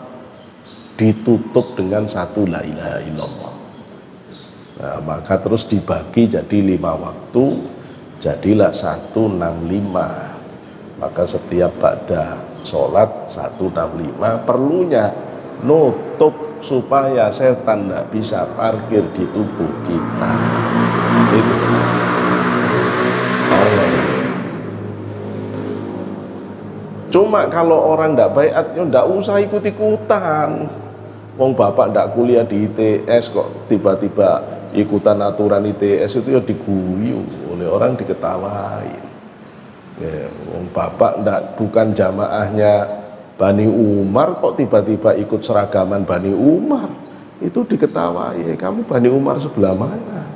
ditutup dengan satu la ilaha illallah. Nah, maka terus dibagi jadi 5 waktu, jadilah 165. Maka setiap ba'da sholat 165, perlunya nutup supaya setan tidak bisa parkir di tubuh kita. Itu. Cuma kalau orang tidak baiat, ya tidak usah ikut-ikutan. Wong bapak tidak kuliah di ITS kok tiba-tiba ikutan aturan ITS itu ya diguyu oleh orang, diketawain. Ya, wong bapak bukan jamaahnya Bani Umar kok tiba-tiba ikut seragaman Bani Umar, itu diketawain. Kamu Bani Umar sebelah mana?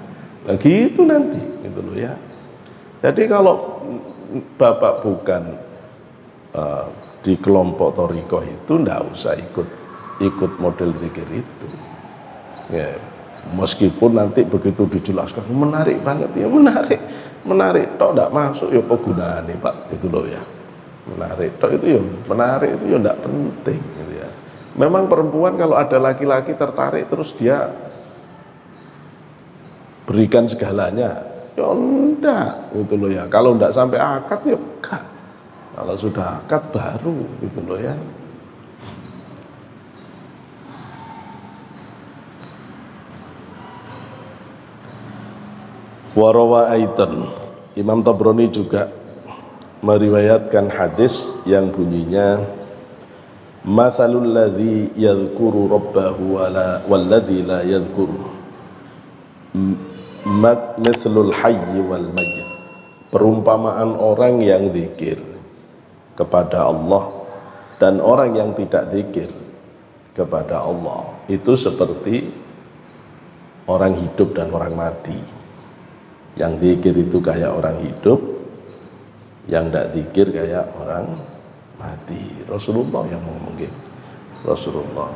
Nah gitu nanti, gitu loh ya. Jadi kalau bapak bukan di kelompok Thariqah itu ndak usah ikut model zikir itu. Ya, meskipun nanti begitu dijelaskan menarik banget ya, menarik tok ndak masuk ya apa gunane Pak, itu loh ya. Menarik tok itu ya, menarik itu ya ndak penting gitu ya. Memang perempuan kalau ada laki-laki tertarik terus dia berikan segalanya, ya enggak gitu loh ya. Kalau enggak sampai akad ya enggak. Kalau sudah akad baru gitu loh ya. Warawa aitan, Imam Tabrani juga meriwayatkan hadis yang bunyinya mathalul ladzi yadhkuru rabbahu walladzi la yadhkuru mithlul hayy wal mayyit. Perumpamaan orang yang zikir kepada Allah dan orang yang tidak zikir kepada Allah itu seperti orang hidup dan orang mati. Yang zikir itu kayak orang hidup, yang tidak zikir kayak orang mati. Rasulullah yang ngomong gitu. Rasulullah.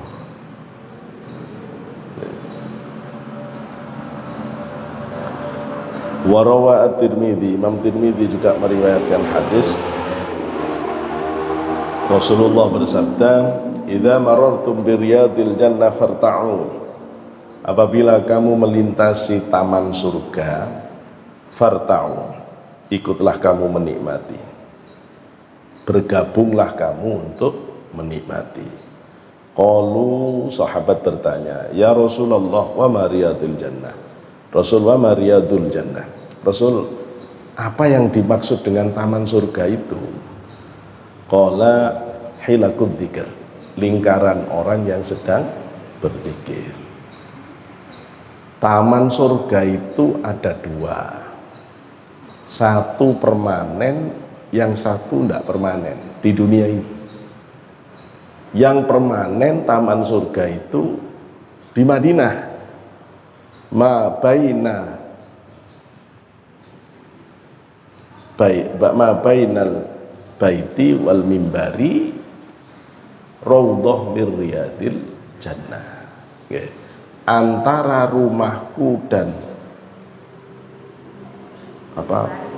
Warawa at-Tirmidzi, Imam Tirmidzi juga meriwayatkan hadis Rasulullah bersabda, "Idza marartum bi riyadil jannah farta'u." Apabila kamu melintasi taman surga, farta'u, ikutlah kamu menikmati. Bergabunglah kamu untuk menikmati. Qalu, sahabat bertanya, "Ya Rasulullah, wa ma riyadul jannah?" Rasul, wa ma riyadul jannah? Rasul, apa yang dimaksud dengan taman surga itu? Qala hilakud dzikr, lingkaran orang yang sedang berzikir. Taman surga itu ada 2. Satu permanen, yang satu tidak permanen di dunia ini. Yang permanen taman surga itu di Madinah, ma bainal baiti wal mimbari raudhah mir riyadil jannah. Okay. Antara rumahku dan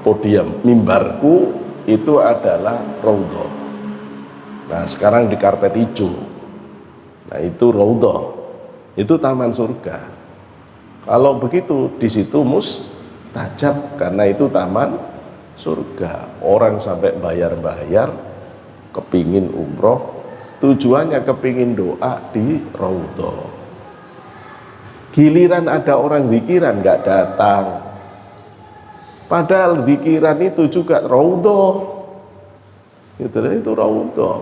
podium mimbarku itu adalah raudhah. Nah sekarang di karpet hijau, nah itu raudhah, itu taman surga. Kalau begitu di situ mustajab, karena itu taman surga. Orang sampai bayar-bayar kepingin umroh, tujuannya kepingin doa di raudhah. Giliran ada orang zikiran nggak datang, padahal zikiran itu juga raudhah. Itu raudhah.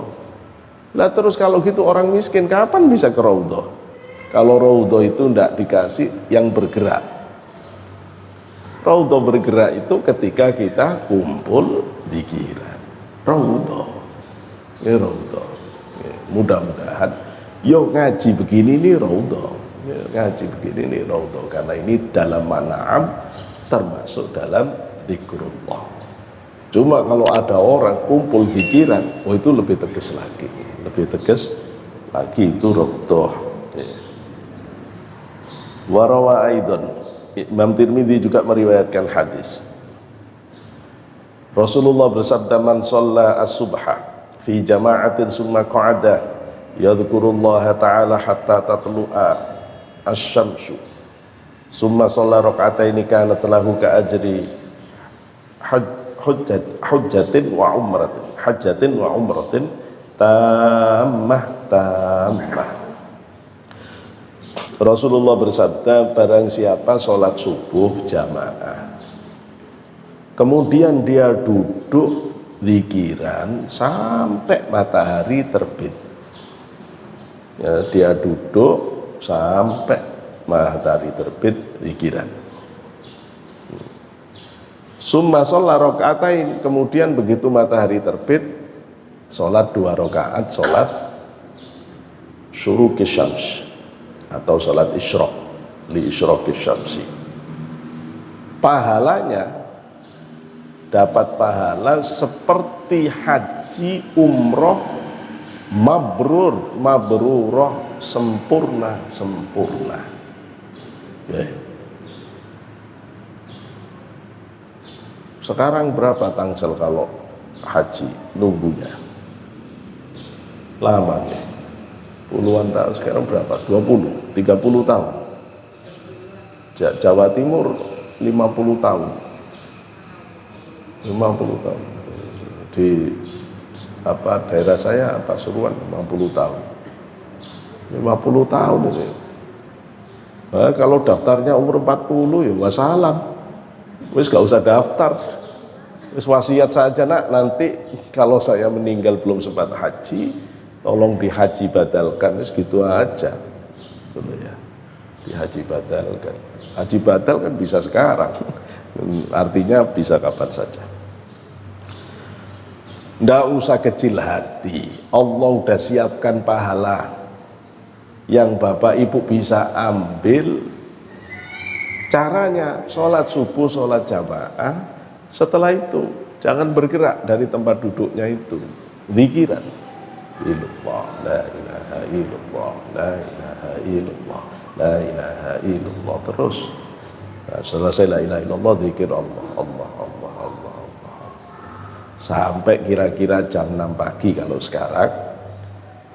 Lah terus kalau gitu orang miskin kapan bisa ke raudhah? Kalau raudhah itu tidak dikasih yang bergerak. Raudhah bergerak itu ketika kita kumpul zikiran. Raudhah. Ini raudhah. Mudah-mudahan yuk ngaji begini nih raudhah. Ngaji begini nih raudhah, karena ini dalam man'am termasuk dalam zikrullah. Cuma kalau ada orang kumpul zikiran, itu lebih tegas lagi, itu raudhah. Warawa aidan, Imam Tirmidzi juga meriwayatkan hadis Rasulullah bersabda, man shalla as-subha fi jama'atin summa qa'ada yadhkurullaha ta'ala hatta tatlu'a asy-syamsu Summa shalla raka'ataini kanat lahu ka ajri hujjatin wa umratin tammah. Rasulullah bersabda, barang siapa sholat subuh jamaah kemudian dia duduk zikiran sampai matahari terbit, ya, dia duduk sampai matahari terbit zikiran. Summa sholla raka'atain, kemudian begitu matahari terbit sholat 2 rakaat, sholat syuruqis syams atau sholat isyraq, li isyraqis syamsi. Pahalanya dapat pahala seperti haji umroh mabrurah sempurna. Ya. Sekarang berapa tangsel kalau haji nunggunya? Lama nih, puluhan tahun. Sekarang berapa? 20, 30 tahun. Jawa Timur 50 tahun. 50 tahun. Di daerah saya Pasuruan 50 tahun. 50 tahun ini. Nah, kalau daftarnya umur 40 ya wassalam. Wis gak usah daftar. Wis wasiat saja, nak, nanti kalau saya meninggal belum sempat haji, tolong dihaji badalkan, wis gitu aja. Betul ya. Dihaji badalkan. Haji badal kan bisa sekarang. Artinya bisa kapan saja. Nggak usah kecil hati, Allah udah siapkan pahala yang Bapak Ibu bisa ambil. Caranya sholat subuh, sholat jamaah, setelah itu jangan bergerak dari tempat duduknya itu, zikiran illallah, la ilaha illallah, la ilaha illallah, la ilaha illallah, terus. Nah, selesai la ilaha illallah, zikir Allah sampai kira-kira jam 6 pagi. Kalau sekarang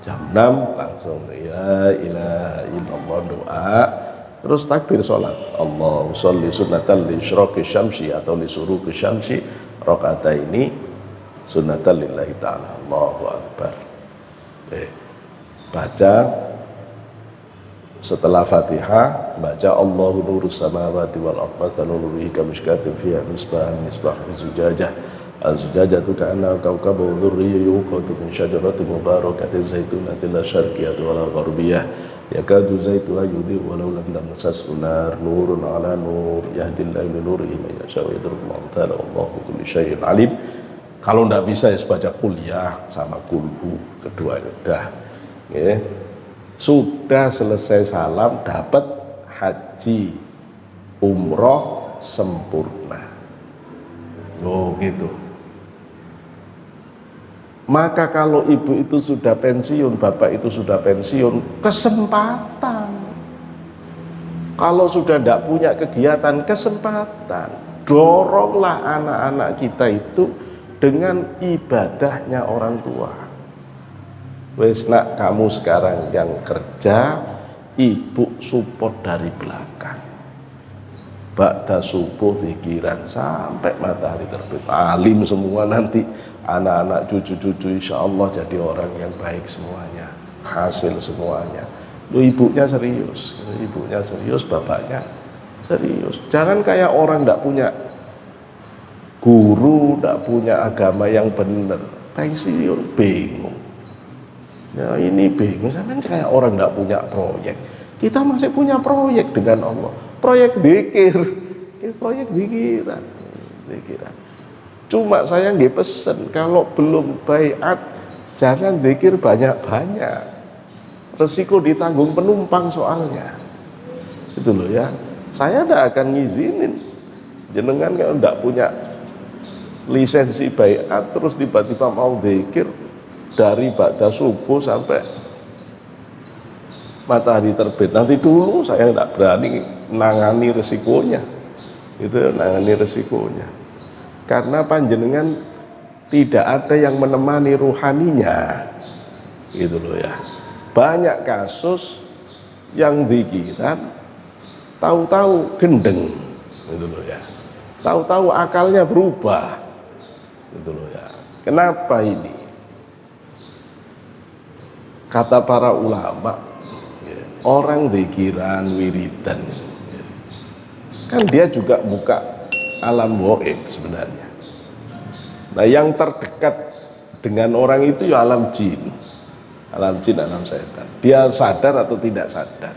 jam 6 langsung ya ilaha illallah, doa, terus takbir sholat. Allahu sholli sunnatan li isyraqis syamsi atau li suruqis syamsi raka'ataini sunnatan lillahi ta'ala. Allahu akbar. Baca setelah Fatihah, baca Allahu nurus samawati wal ardh mathalu nurihi kamishkatin fiha misbah fi zujajah az-zujajatu ka'annaha kawkabun durriyyun yuqadu min syajaratin mubarakatin zaitunatin la syarqiyatin wa la gharbiyah yakadu zaituha yudhi'u walau lam tamsashu nar nurun 'ala nur yahdillahu li nurihi man yasha'u wa yudrikul amthal wallahu bikulli syai'in alim. Kalau tidak bisa ya baca kuliah sama kulhu, keduanya udah. Okay. Sudah selesai salam dapat haji umroh sempurna. Oh gitu. Maka kalau ibu itu sudah pensiun, bapak itu sudah pensiun, kesempatan. Kalau sudah tidak punya kegiatan, kesempatan. Doronglah anak-anak kita itu dengan ibadahnya orang tua. Wes nak, kamu sekarang yang kerja, ibu support dari belakang. Ba'da subuh zikiran sampai matahari terbit. Alim semua nanti, anak-anak cucu-cucu insya Allah jadi orang yang baik semuanya, hasil semuanya. Lu ibunya serius, bapaknya serius. Jangan kayak orang tidak punya guru, tidak punya agama yang benar, pensiun bingung. Ya ini bingung, sama kayak orang tidak punya proyek. Kita masih punya proyek dengan Allah, proyek zikir, proyek zikiran. Cuma saya nggih pesen, kalau belum baiat jangan zikir banyak-banyak. Resiko ditanggung penumpang soalnya. Itu loh ya. Saya tidak akan ngizinin jenengan kalau tidak punya lisensi baiat terus tiba-tiba mau zikir dari ba'da subuh sampai matahari terbit. Nanti dulu saya tidak berani nangani resikonya. Itu nangani resikonya. Karena panjenengan tidak ada yang menemani ruhaninya. Gitu loh ya. Banyak kasus yang zikiran tahu-tahu gendeng, gitu loh ya. Tahu-tahu akalnya berubah, gitu loh ya. Kenapa ini? Kata para ulama, ya, orang zikiran, wiridan, ya, kan dia juga buka alam gaib sebenarnya. Nah, yang terdekat dengan orang itu ya alam jin, alam setan. Dia sadar atau tidak sadar.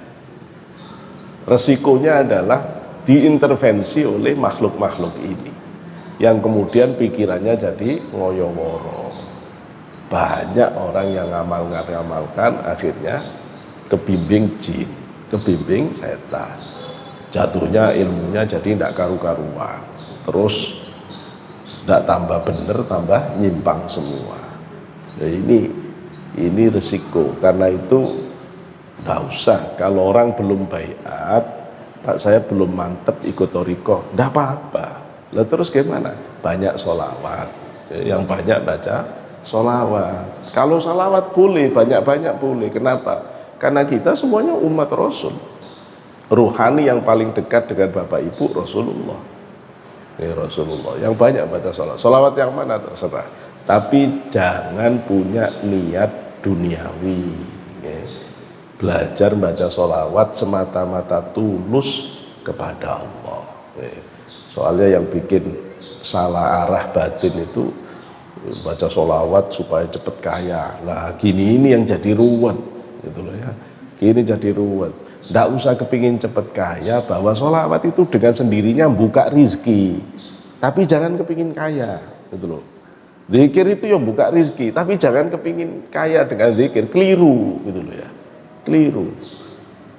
Resikonya adalah diintervensi oleh makhluk-makhluk ini, yang kemudian pikirannya jadi ngoyo-woro. Banyak orang yang ngamalkan akhirnya kebimbing jin, kebimbing setan. Jatuhnya ilmunya jadi tidak karu-karuan. Terus tidak tambah bener, tambah nyimpang semua. Ya ini resiko. Karena itu tidak usah. Kalau orang belum baiat, Pak saya belum mantep ikut thariqah, tidak apa-apa. Lalu terus gimana? Banyak sholawat, yang banyak baca sholawat. Kalau sholawat boleh, banyak-banyak boleh. Kenapa? Karena kita semuanya umat Rasul. Ruhani yang paling dekat dengan Bapak Ibu Rasulullah. Ya Rasulullah. Yang banyak baca sholawat. Sholawat yang mana terserah. Tapi jangan punya niat duniawi. Ya. Belajar baca sholawat semata-mata tulus kepada Allah. Soalnya yang bikin salah arah batin itu baca sholawat supaya cepat kaya. Nah gini ini yang jadi ruwet, gitu loh ya. Gini jadi ruwet. Nggak usah kepingin cepat kaya, bahwa sholawat itu dengan sendirinya buka rizki. Tapi jangan kepingin kaya, gitu loh. Zikir itu ya buka rizki, tapi jangan kepingin kaya dengan zikir. Keliru, gitu loh ya. Keliru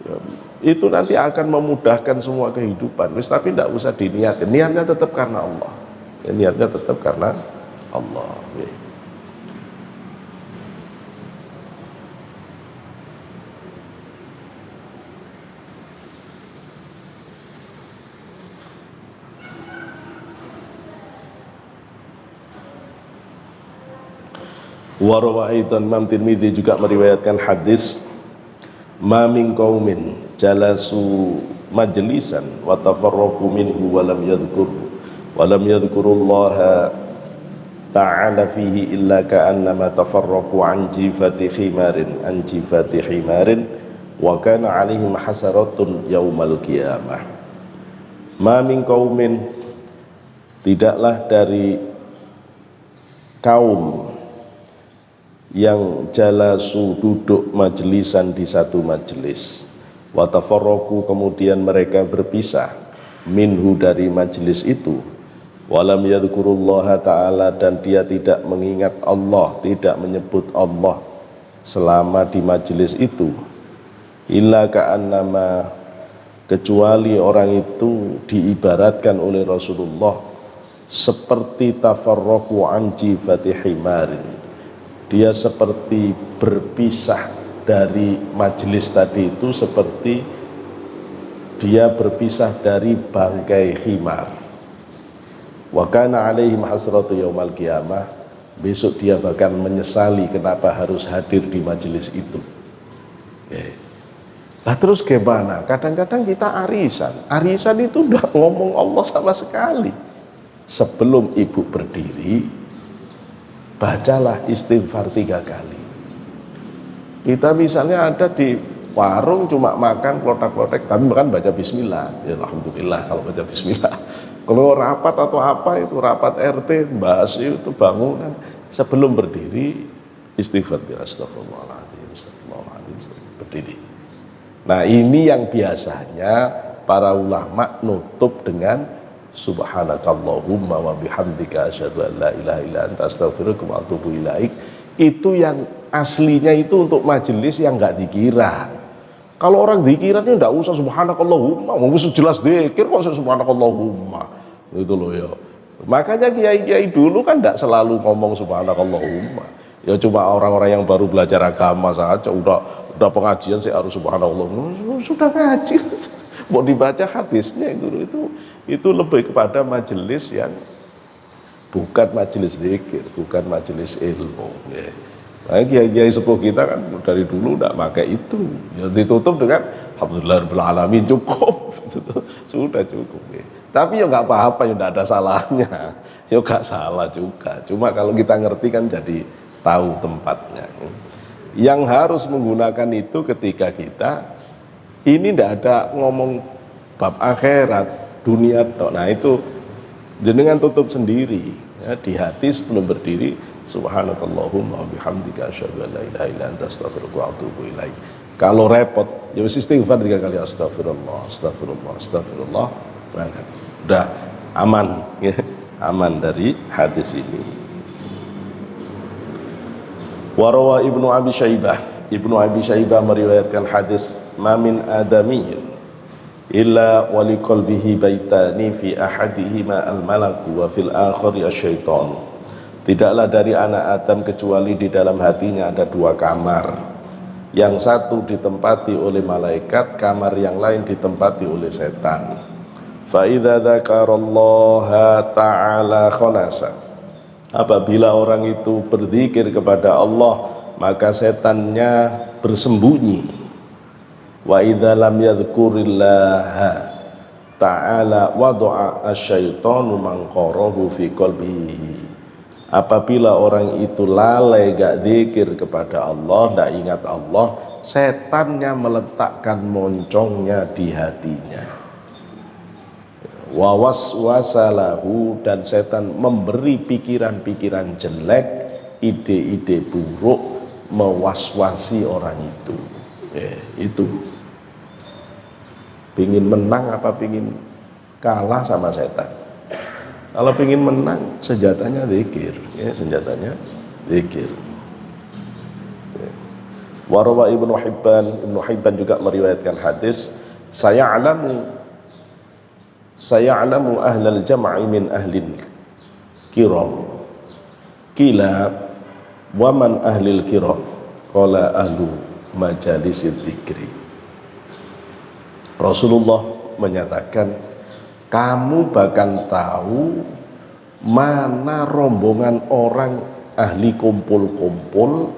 ya, itu nanti akan memudahkan semua kehidupan. Tapi tidak usah diniatin, niatnya tetap karena Allah ya, niatnya tetap karena Allah ya. Warawaitan Imam Tirmidzi juga meriwayatkan hadis, ma min qaumin jalasu majlisan wa tafarraqu minhu wa lam yadhkurullaha ta'ala fihi illa ka'annama tafarraqu an jifati himarin wa kana 'alaihim hasaratun yaumal qiyamah. Ma min qaumin, tidaklah dari kaum yang jalasu duduk majlisan di satu majlis, wa tafarraqu kemudian mereka berpisah, minhu dari majlis itu, walam yadhkurullaha ta'ala dan dia tidak mengingat Allah, tidak menyebut Allah selama di majlis itu, illa ka'annama kecuali orang itu diibaratkan oleh Rasulullah seperti tafarraqu an jifati himarin, dia seperti berpisah dari majelis tadi itu, seperti dia berpisah dari bangkai khimar. Wa kana 'alaihim hasratu yaumal qiyamah, besok dia bahkan menyesali kenapa harus hadir di majelis itu. Nah terus gimana? Kadang-kadang kita arisan itu udah ngomong Allah sama sekali. Sebelum ibu berdiri, bacalah istighfar 3 kali. Kita misalnya ada di warung cuma makan klotek-klotek, tapi makan baca bismillah, ya alhamdulillah kalau baca bismillah. Kalau rapat atau apa itu, rapat RT, bahas itu bangunan, sebelum berdiri istighfar, astagfirullahaladzim, berdiri. Nah ini yang biasanya para ulama nutup dengan subhanakallahumma wa bihamdika asyhadu an la ilaha illa anta astaghfiruka wa atubu ilaik. Itu yang aslinya itu untuk majelis yang enggak dikiran. Kalau orang dikirannya enggak usah subhanakallahumma, mau jelas zikir kok subhanakallahumma. Itu loh ya. Makanya kiai-kiai dulu kan enggak selalu ngomong subhanakallahumma. Ya cuma orang-orang yang baru belajar agama saja, udah pengajian sih harus subhanakallahumma. Sudah ngaji. Mau dibaca hadisnya itu lebih kepada majelis yang bukan majelis zikir, bukan majelis ilmu ya. Nah, kiai-kiai sepuh kita kan dari dulu tidak pakai itu, ya, ditutup dengan alhamdulillahirobbilalamin, cukup. Sudah cukup ya. Tapi ya nggak apa-apa, ya nggak ada salahnya, ya nggak salah juga. Cuma kalau kita ngerti kan jadi tahu tempatnya. Yang harus menggunakan itu ketika kita ini tidak ada ngomong bab akhirat, dunia. Nah itu jenengan tutup sendiri ya, di hati sebelum berdiri. Subhanakallahumma wa bihamdika asyhadu an la ilaha illa anta astaghfiruka wa atubu ilaik. Kalau repot ya wis istighfar 3 kali, astagfirullah, astagfirullah, astagfirullah, berangkat. Udah aman ya, aman dari hadis ini. Warawa Ibnu Abi Syaibah meriwayatkan hadis mamin adamiyyin illa wali qalbihi baitani fi ahadihima al-malaku wa fil akhari asy-syaitan. Tidaklah dari anak Adam kecuali di dalam hatinya ada 2 kamar. Yang satu ditempati oleh malaikat, kamar yang lain ditempati oleh setan. Fa idza dzakarallaha ta'ala khanasa. Apabila orang itu berzikir kepada Allah, maka setannya bersembunyi. Wa idza lam yadhkurillaha ta'ala wada'a asyaitanu manqarahu fi qalbihi. Apabila orang itu lalai gak zikir kepada Allah, gak ingat Allah, setannya meletakkan moncongnya di hatinya. Wa waswasalahu, dan setan memberi pikiran-pikiran jelek, ide-ide buruk, mewaswasi orang itu. Itu pingin menang apa pingin kalah sama setan? Kalau pingin menang, senjatanya zikir, ya, senjatanya zikir. Warawa Ibnu Hibban juga meriwayatkan hadis, saya alamu ahlal jam'i min ahlil kiram. Qila wa man ahlil kiram? Qala ahlu majalisid dzikri. Rasulullah menyatakan, kamu bakal tahu mana rombongan orang ahli kumpul-kumpul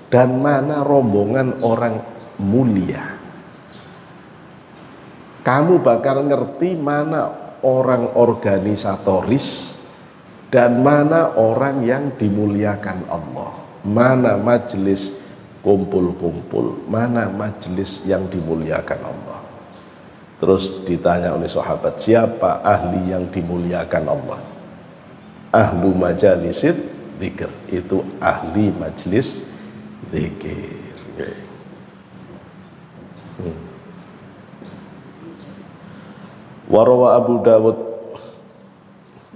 dan mana rombongan orang mulia. Kamu bakal ngerti mana orang organisatoris dan mana orang yang dimuliakan Allah, mana majelis kumpul-kumpul, mana majelis yang dimuliakan Allah. Terus ditanya oleh sahabat, siapa ahli yang dimuliakan Allah? Ahlu majalisid dzikir, itu ahli majelis zikir. Warawa Abu Dawud,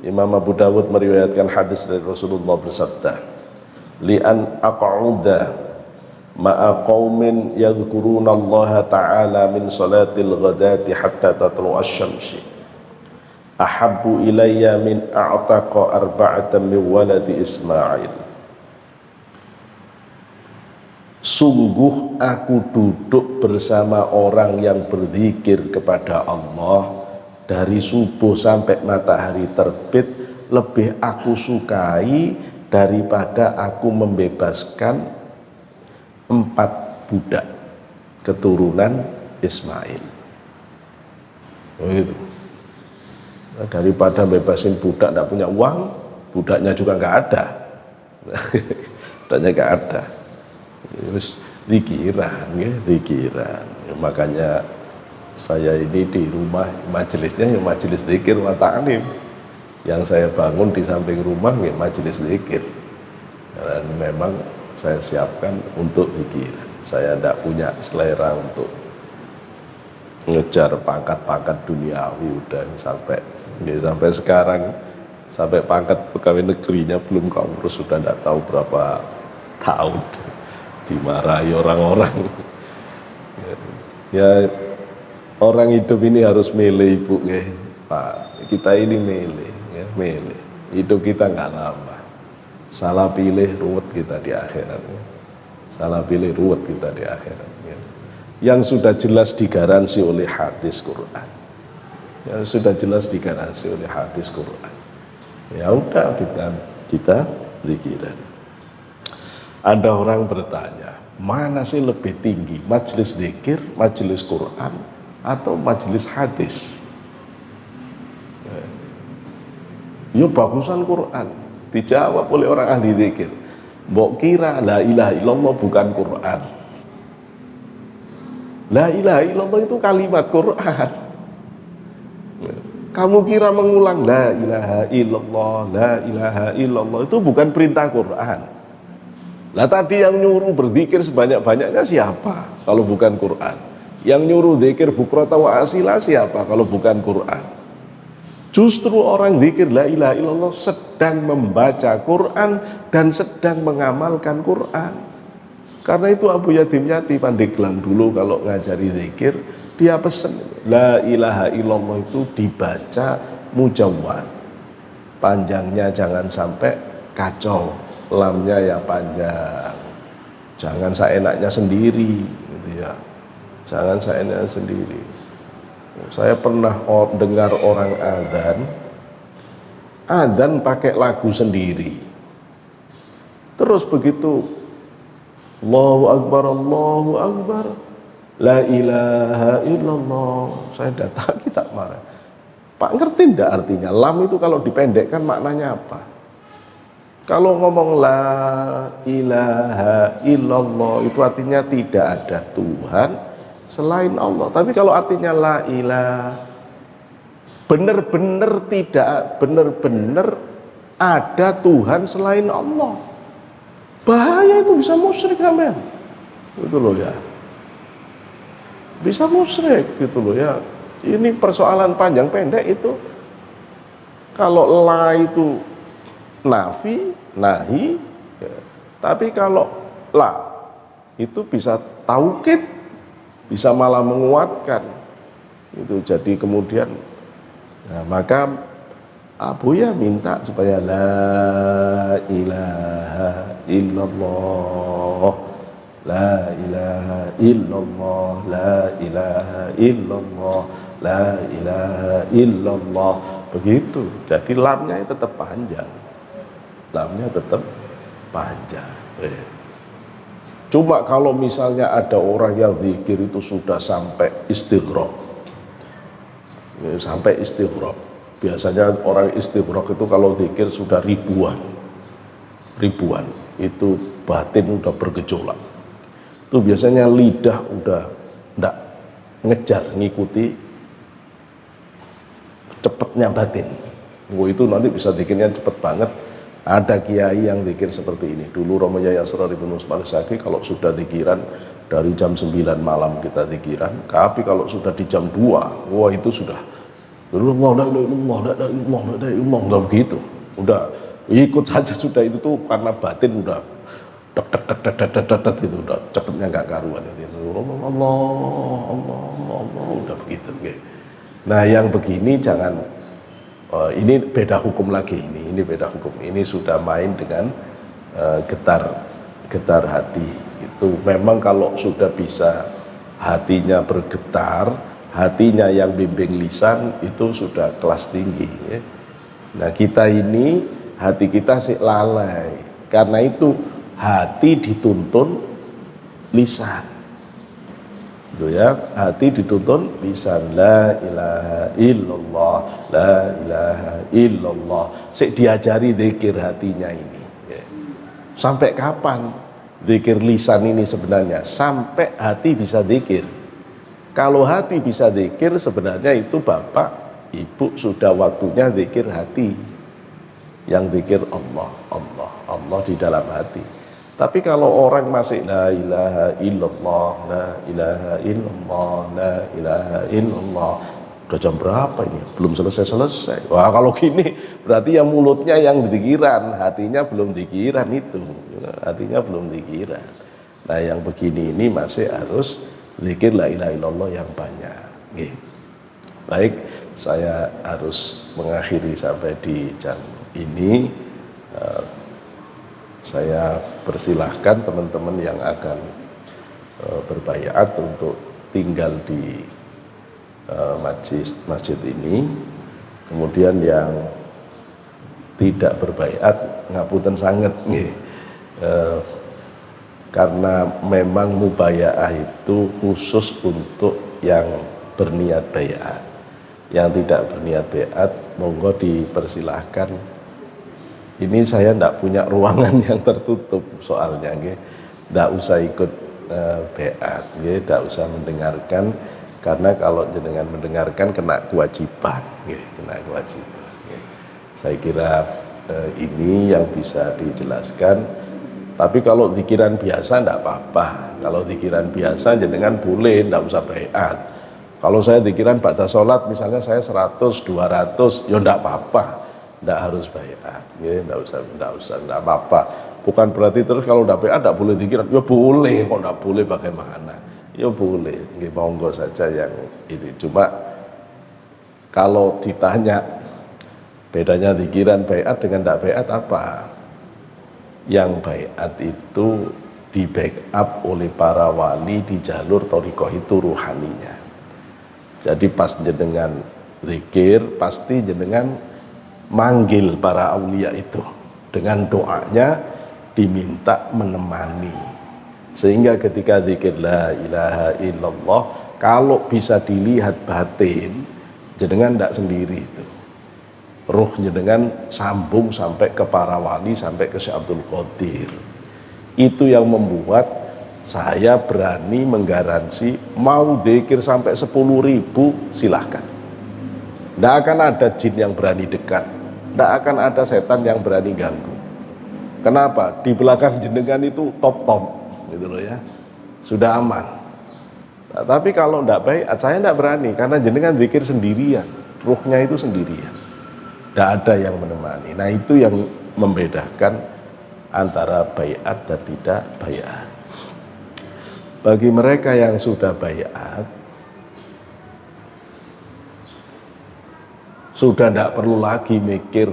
Imam Abu Dawud meriwayatkan hadis dari Rasulullah bersabda, li'an aq'uda ma'a qaumin yadhkuruna Allah ta'ala min salatil ghadati hatta tatlu asy-syamsi ahabbu ilayya min a'taqa arba'atan min waladi Ismail. Sungguh aku duduk bersama orang yang berzikir kepada Allah dari subuh sampai matahari terbit, lebih aku sukai daripada aku membebaskan 4 budak keturunan Ismail. Begitu. Nah, daripada bebasin budak tidak punya uang, budaknya juga nggak ada, budaknya nggak ada. Terus zikiran, ya, zikiran. Ya, makanya saya ini di rumah majelisnya ya majelis zikir wa ta'lim. Yang saya bangun di samping rumah ya majelis zikir. Dan memang saya siapkan untuk pikiran. Saya tidak punya selera untuk ngejar pangkat-pangkat duniawi, udah sampai sekarang, sampai pangkat pegawai negerinya belum keurus, sudah tidak tahu berapa tahun dimarahi orang-orang. Ya, orang hidup ini harus milih, Ibu, ya, Pak. Kita ini milih, ya, milih. Hidup kita nggak lama. Salah pilih ruwet kita di akhirat. Salah pilih ruwet kita di akhirat. Yang sudah jelas digaransi oleh hadis Quran. Yang sudah jelas digaransi oleh hadis Quran. Ya udah kita zikiran. Ada orang bertanya, mana sih lebih tinggi, majelis zikir, majelis Quran, atau majelis hadis? Ya bagusan Quran. Dijawab oleh orang ahli zikir. Mbok kira la ilaha illallah bukan Quran. La ilaha illallah itu kalimat Quran. Kamu kira mengulang la ilaha illallah, la ilaha illallah itu bukan perintah Quran. Lah tadi yang nyuruh berzikir sebanyak-banyaknya siapa kalau bukan Quran? Yang nyuruh zikir bukrata wa asila siapa kalau bukan Quran? Justru orang zikir la ilaha illallah sedang membaca Quran dan sedang mengamalkan Quran. Karena itu Abu Yatim Yati Pandeglang dulu kalau ngajari zikir, dia pesen la ilaha illallah itu dibaca mujawwad. Panjangnya jangan sampai kacau, lamnya ya panjang, jangan seenaknya sendiri gitu ya, jangan seenaknya sendiri. Saya pernah dengar orang adzan pakai lagu sendiri, terus begitu Allahu Akbar la ilaha illallah, saya datang kita marah, Pak ngerti enggak artinya lam itu kalau dipendekkan maknanya apa? Kalau ngomong la ilaha illallah itu artinya tidak ada Tuhan selain Allah. Tapi kalau artinya la ilaha, benar-benar tidak, benar-benar ada Tuhan selain Allah. Bahaya itu, bisa musyrik sampean. Gitu loh ya. Bisa musyrik gitu loh ya. Ini persoalan panjang pendek itu. Kalau la itu nafi, nahi ya. Tapi kalau la itu bisa taukid, bisa malah menguatkan itu. Jadi kemudian nah, maka Abuya minta supaya la ilaha illallah, la ilaha illallah, la ilaha illallah, la ilaha illallah, begitu. Jadi lamnya tetap panjang, lamnya tetap panjang. Cuma kalau misalnya ada orang yang zikir itu sudah sampai istighraq, sampai istighraq. Biasanya orang istighraq itu kalau zikir sudah ribuan, itu batin udah bergejolak. Itu biasanya lidah udah enggak ngejar, ngikuti cepetnya batin. Itu nanti bisa zikirnya cepet banget. Ada kiai yang zikir seperti ini. Dulu Romo Yai Asrar Ibnu Usman Syaki kalau sudah zikiran dari jam 9 malam kita zikiran. Tapi kalau sudah di jam 2, wah itu sudah Allah, udah begitu. Udah ikut saja sudah itu tuh karena batin udah tek itu udah cepetnya nggak karuan itu. Allah udah begitu. Nah yang begini jangan. Ini beda hukum lagi, ini beda hukum. Ini sudah main dengan getar hati. Itu memang kalau sudah bisa hatinya bergetar, hatinya yang bimbing lisan, itu sudah kelas tinggi ya. Nah kita ini hati kita sih lalai, karena itu hati dituntun lisan. Ya, hati dituntun lisan, la ilaha illallah, la ilaha illallah. Sik diajari zikir hatinya ini ya. Sampai kapan zikir lisan ini sebenarnya? Sampai hati bisa zikir. Kalau hati bisa zikir, sebenarnya itu bapak ibu sudah waktunya zikir hati. Yang zikir Allah di dalam hati. Tapi kalau orang masih la ilaha illallah, la ilaha illallah, la ilaha illallah, udah jam berapa ini? Belum selesai. Wah kalau gini berarti yang mulutnya yang dikiran, hatinya belum dikiran itu. Hatinya belum dikiran. Nah yang begini ini masih harus zikir la ilaha illallah yang banyak. Oke. Baik, saya harus mengakhiri sampai di jam ini. Saya persilahkan teman-teman yang akan berbaiat untuk tinggal di masjid ini. Kemudian yang tidak berbaiat ngapunten sanget karena memang mubayaah itu khusus untuk yang berniat baiat. Yang tidak berniat baiat monggo dipersilahkan. Ini saya tidak punya ruangan yang tertutup soalnya, tidak usah ikut baiat, tidak usah mendengarkan, karena kalau jenengan mendengarkan kena kewajiban, kena kewajiban. Saya kira ini yang bisa dijelaskan. Tapi kalau zikiran biasa tidak apa-apa. Kalau zikiran biasa jenengan boleh, tidak usah baiat. Kalau saya zikiran ba'da sholat misalnya saya 100, 200, ya tidak apa-apa, tidak harus baiat, tidak usah, tidak apa-apa. Bukan berarti terus kalau tidak baiat tidak boleh zikiran. Ya boleh, kok tidak boleh bagaimana? Ya boleh, monggo saja yang ini. Cuma kalau ditanya bedanya zikiran baiat dengan tidak baiat apa? Yang baiat itu di backup oleh para wali di jalur thariqah itu ruhaninya. Jadi pas jenengan zikir pasti jenengan manggil para aulia itu dengan doanya diminta menemani, sehingga ketika zikir la ilaha illallah kalau bisa dilihat batin jenengan tidak sendiri itu. Ruh jenengan sambung sampai ke para wali, sampai ke Syekh Abdul Qadir. Itu yang membuat saya berani menggaransi mau zikir sampai 10.000 silahkan. Tidak akan ada jin yang berani dekat, tidak akan ada setan yang berani ganggu. Kenapa? Di belakang jenengan itu top gitu loh ya, sudah aman. Nah, tapi kalau tidak baik, saya tidak berani karena jenengan zikir sendirian, ruhnya itu sendirian. Tidak ada yang menemani. Nah itu yang membedakan antara baiat dan tidak baiat. Bagi mereka yang sudah baiat, sudah tidak perlu lagi mikir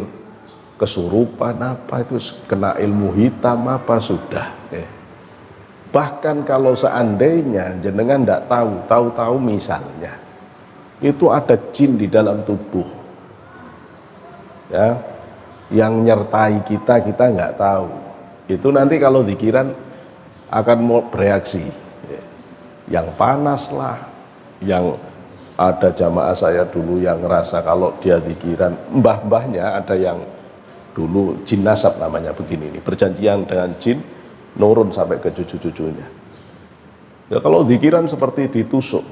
kesurupan apa itu, kena ilmu hitam apa, sudah. Bahkan kalau seandainya jenengan tidak tahu misalnya itu ada jin di dalam tubuh, ya, yang nyertai kita nggak tahu, itu nanti kalau zikiran akan mau bereaksi, yang panas lah, yang ada jamaah saya dulu yang ngerasa kalau dia zikiran, mbah-mbahnya ada yang dulu jin nasab namanya begini nih, perjanjian dengan jin nurun sampai ke cucu-cucunya. Ya kalau zikiran seperti ditusuk,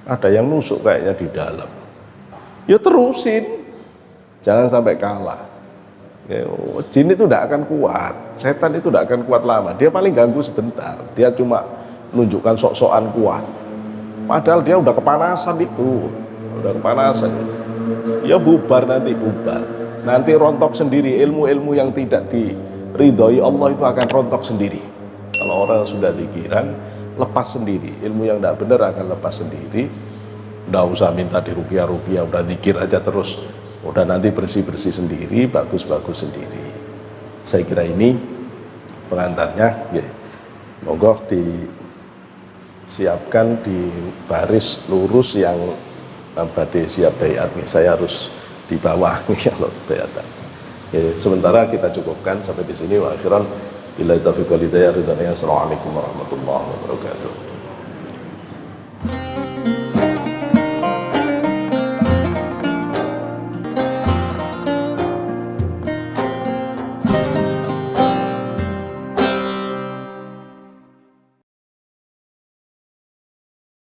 ada yang nusuk kayaknya di dalam, ya terusin. Jangan sampai kalah. Jin itu tidak akan kuat, setan itu tidak akan kuat lama. Dia paling ganggu sebentar. Dia cuma menunjukkan sok-sokan kuat. Padahal dia udah kepanasan itu, udah kepanasan. Ya bubar nanti, bubar. Nanti rontok sendiri. Ilmu-ilmu yang tidak diridhoi Allah itu akan rontok sendiri. Kalau orang sudah zikiran, lepas sendiri. Ilmu yang tidak benar akan lepas sendiri. Udah usah minta diruqyah-ruqyah, udah zikir aja terus. Udah nanti bersih-bersih sendiri, bagus-bagus sendiri. Saya kira ini pengantarnya, monggo disiapkan di baris lurus yang badai siap baiat. Saya harus di bawah kalau baiatan. Sementara kita cukupkan sampai di sini. Wa akhiran billahi taufiq wal hidayah. Assalamualaikum warahmatullahi wabarakatuh.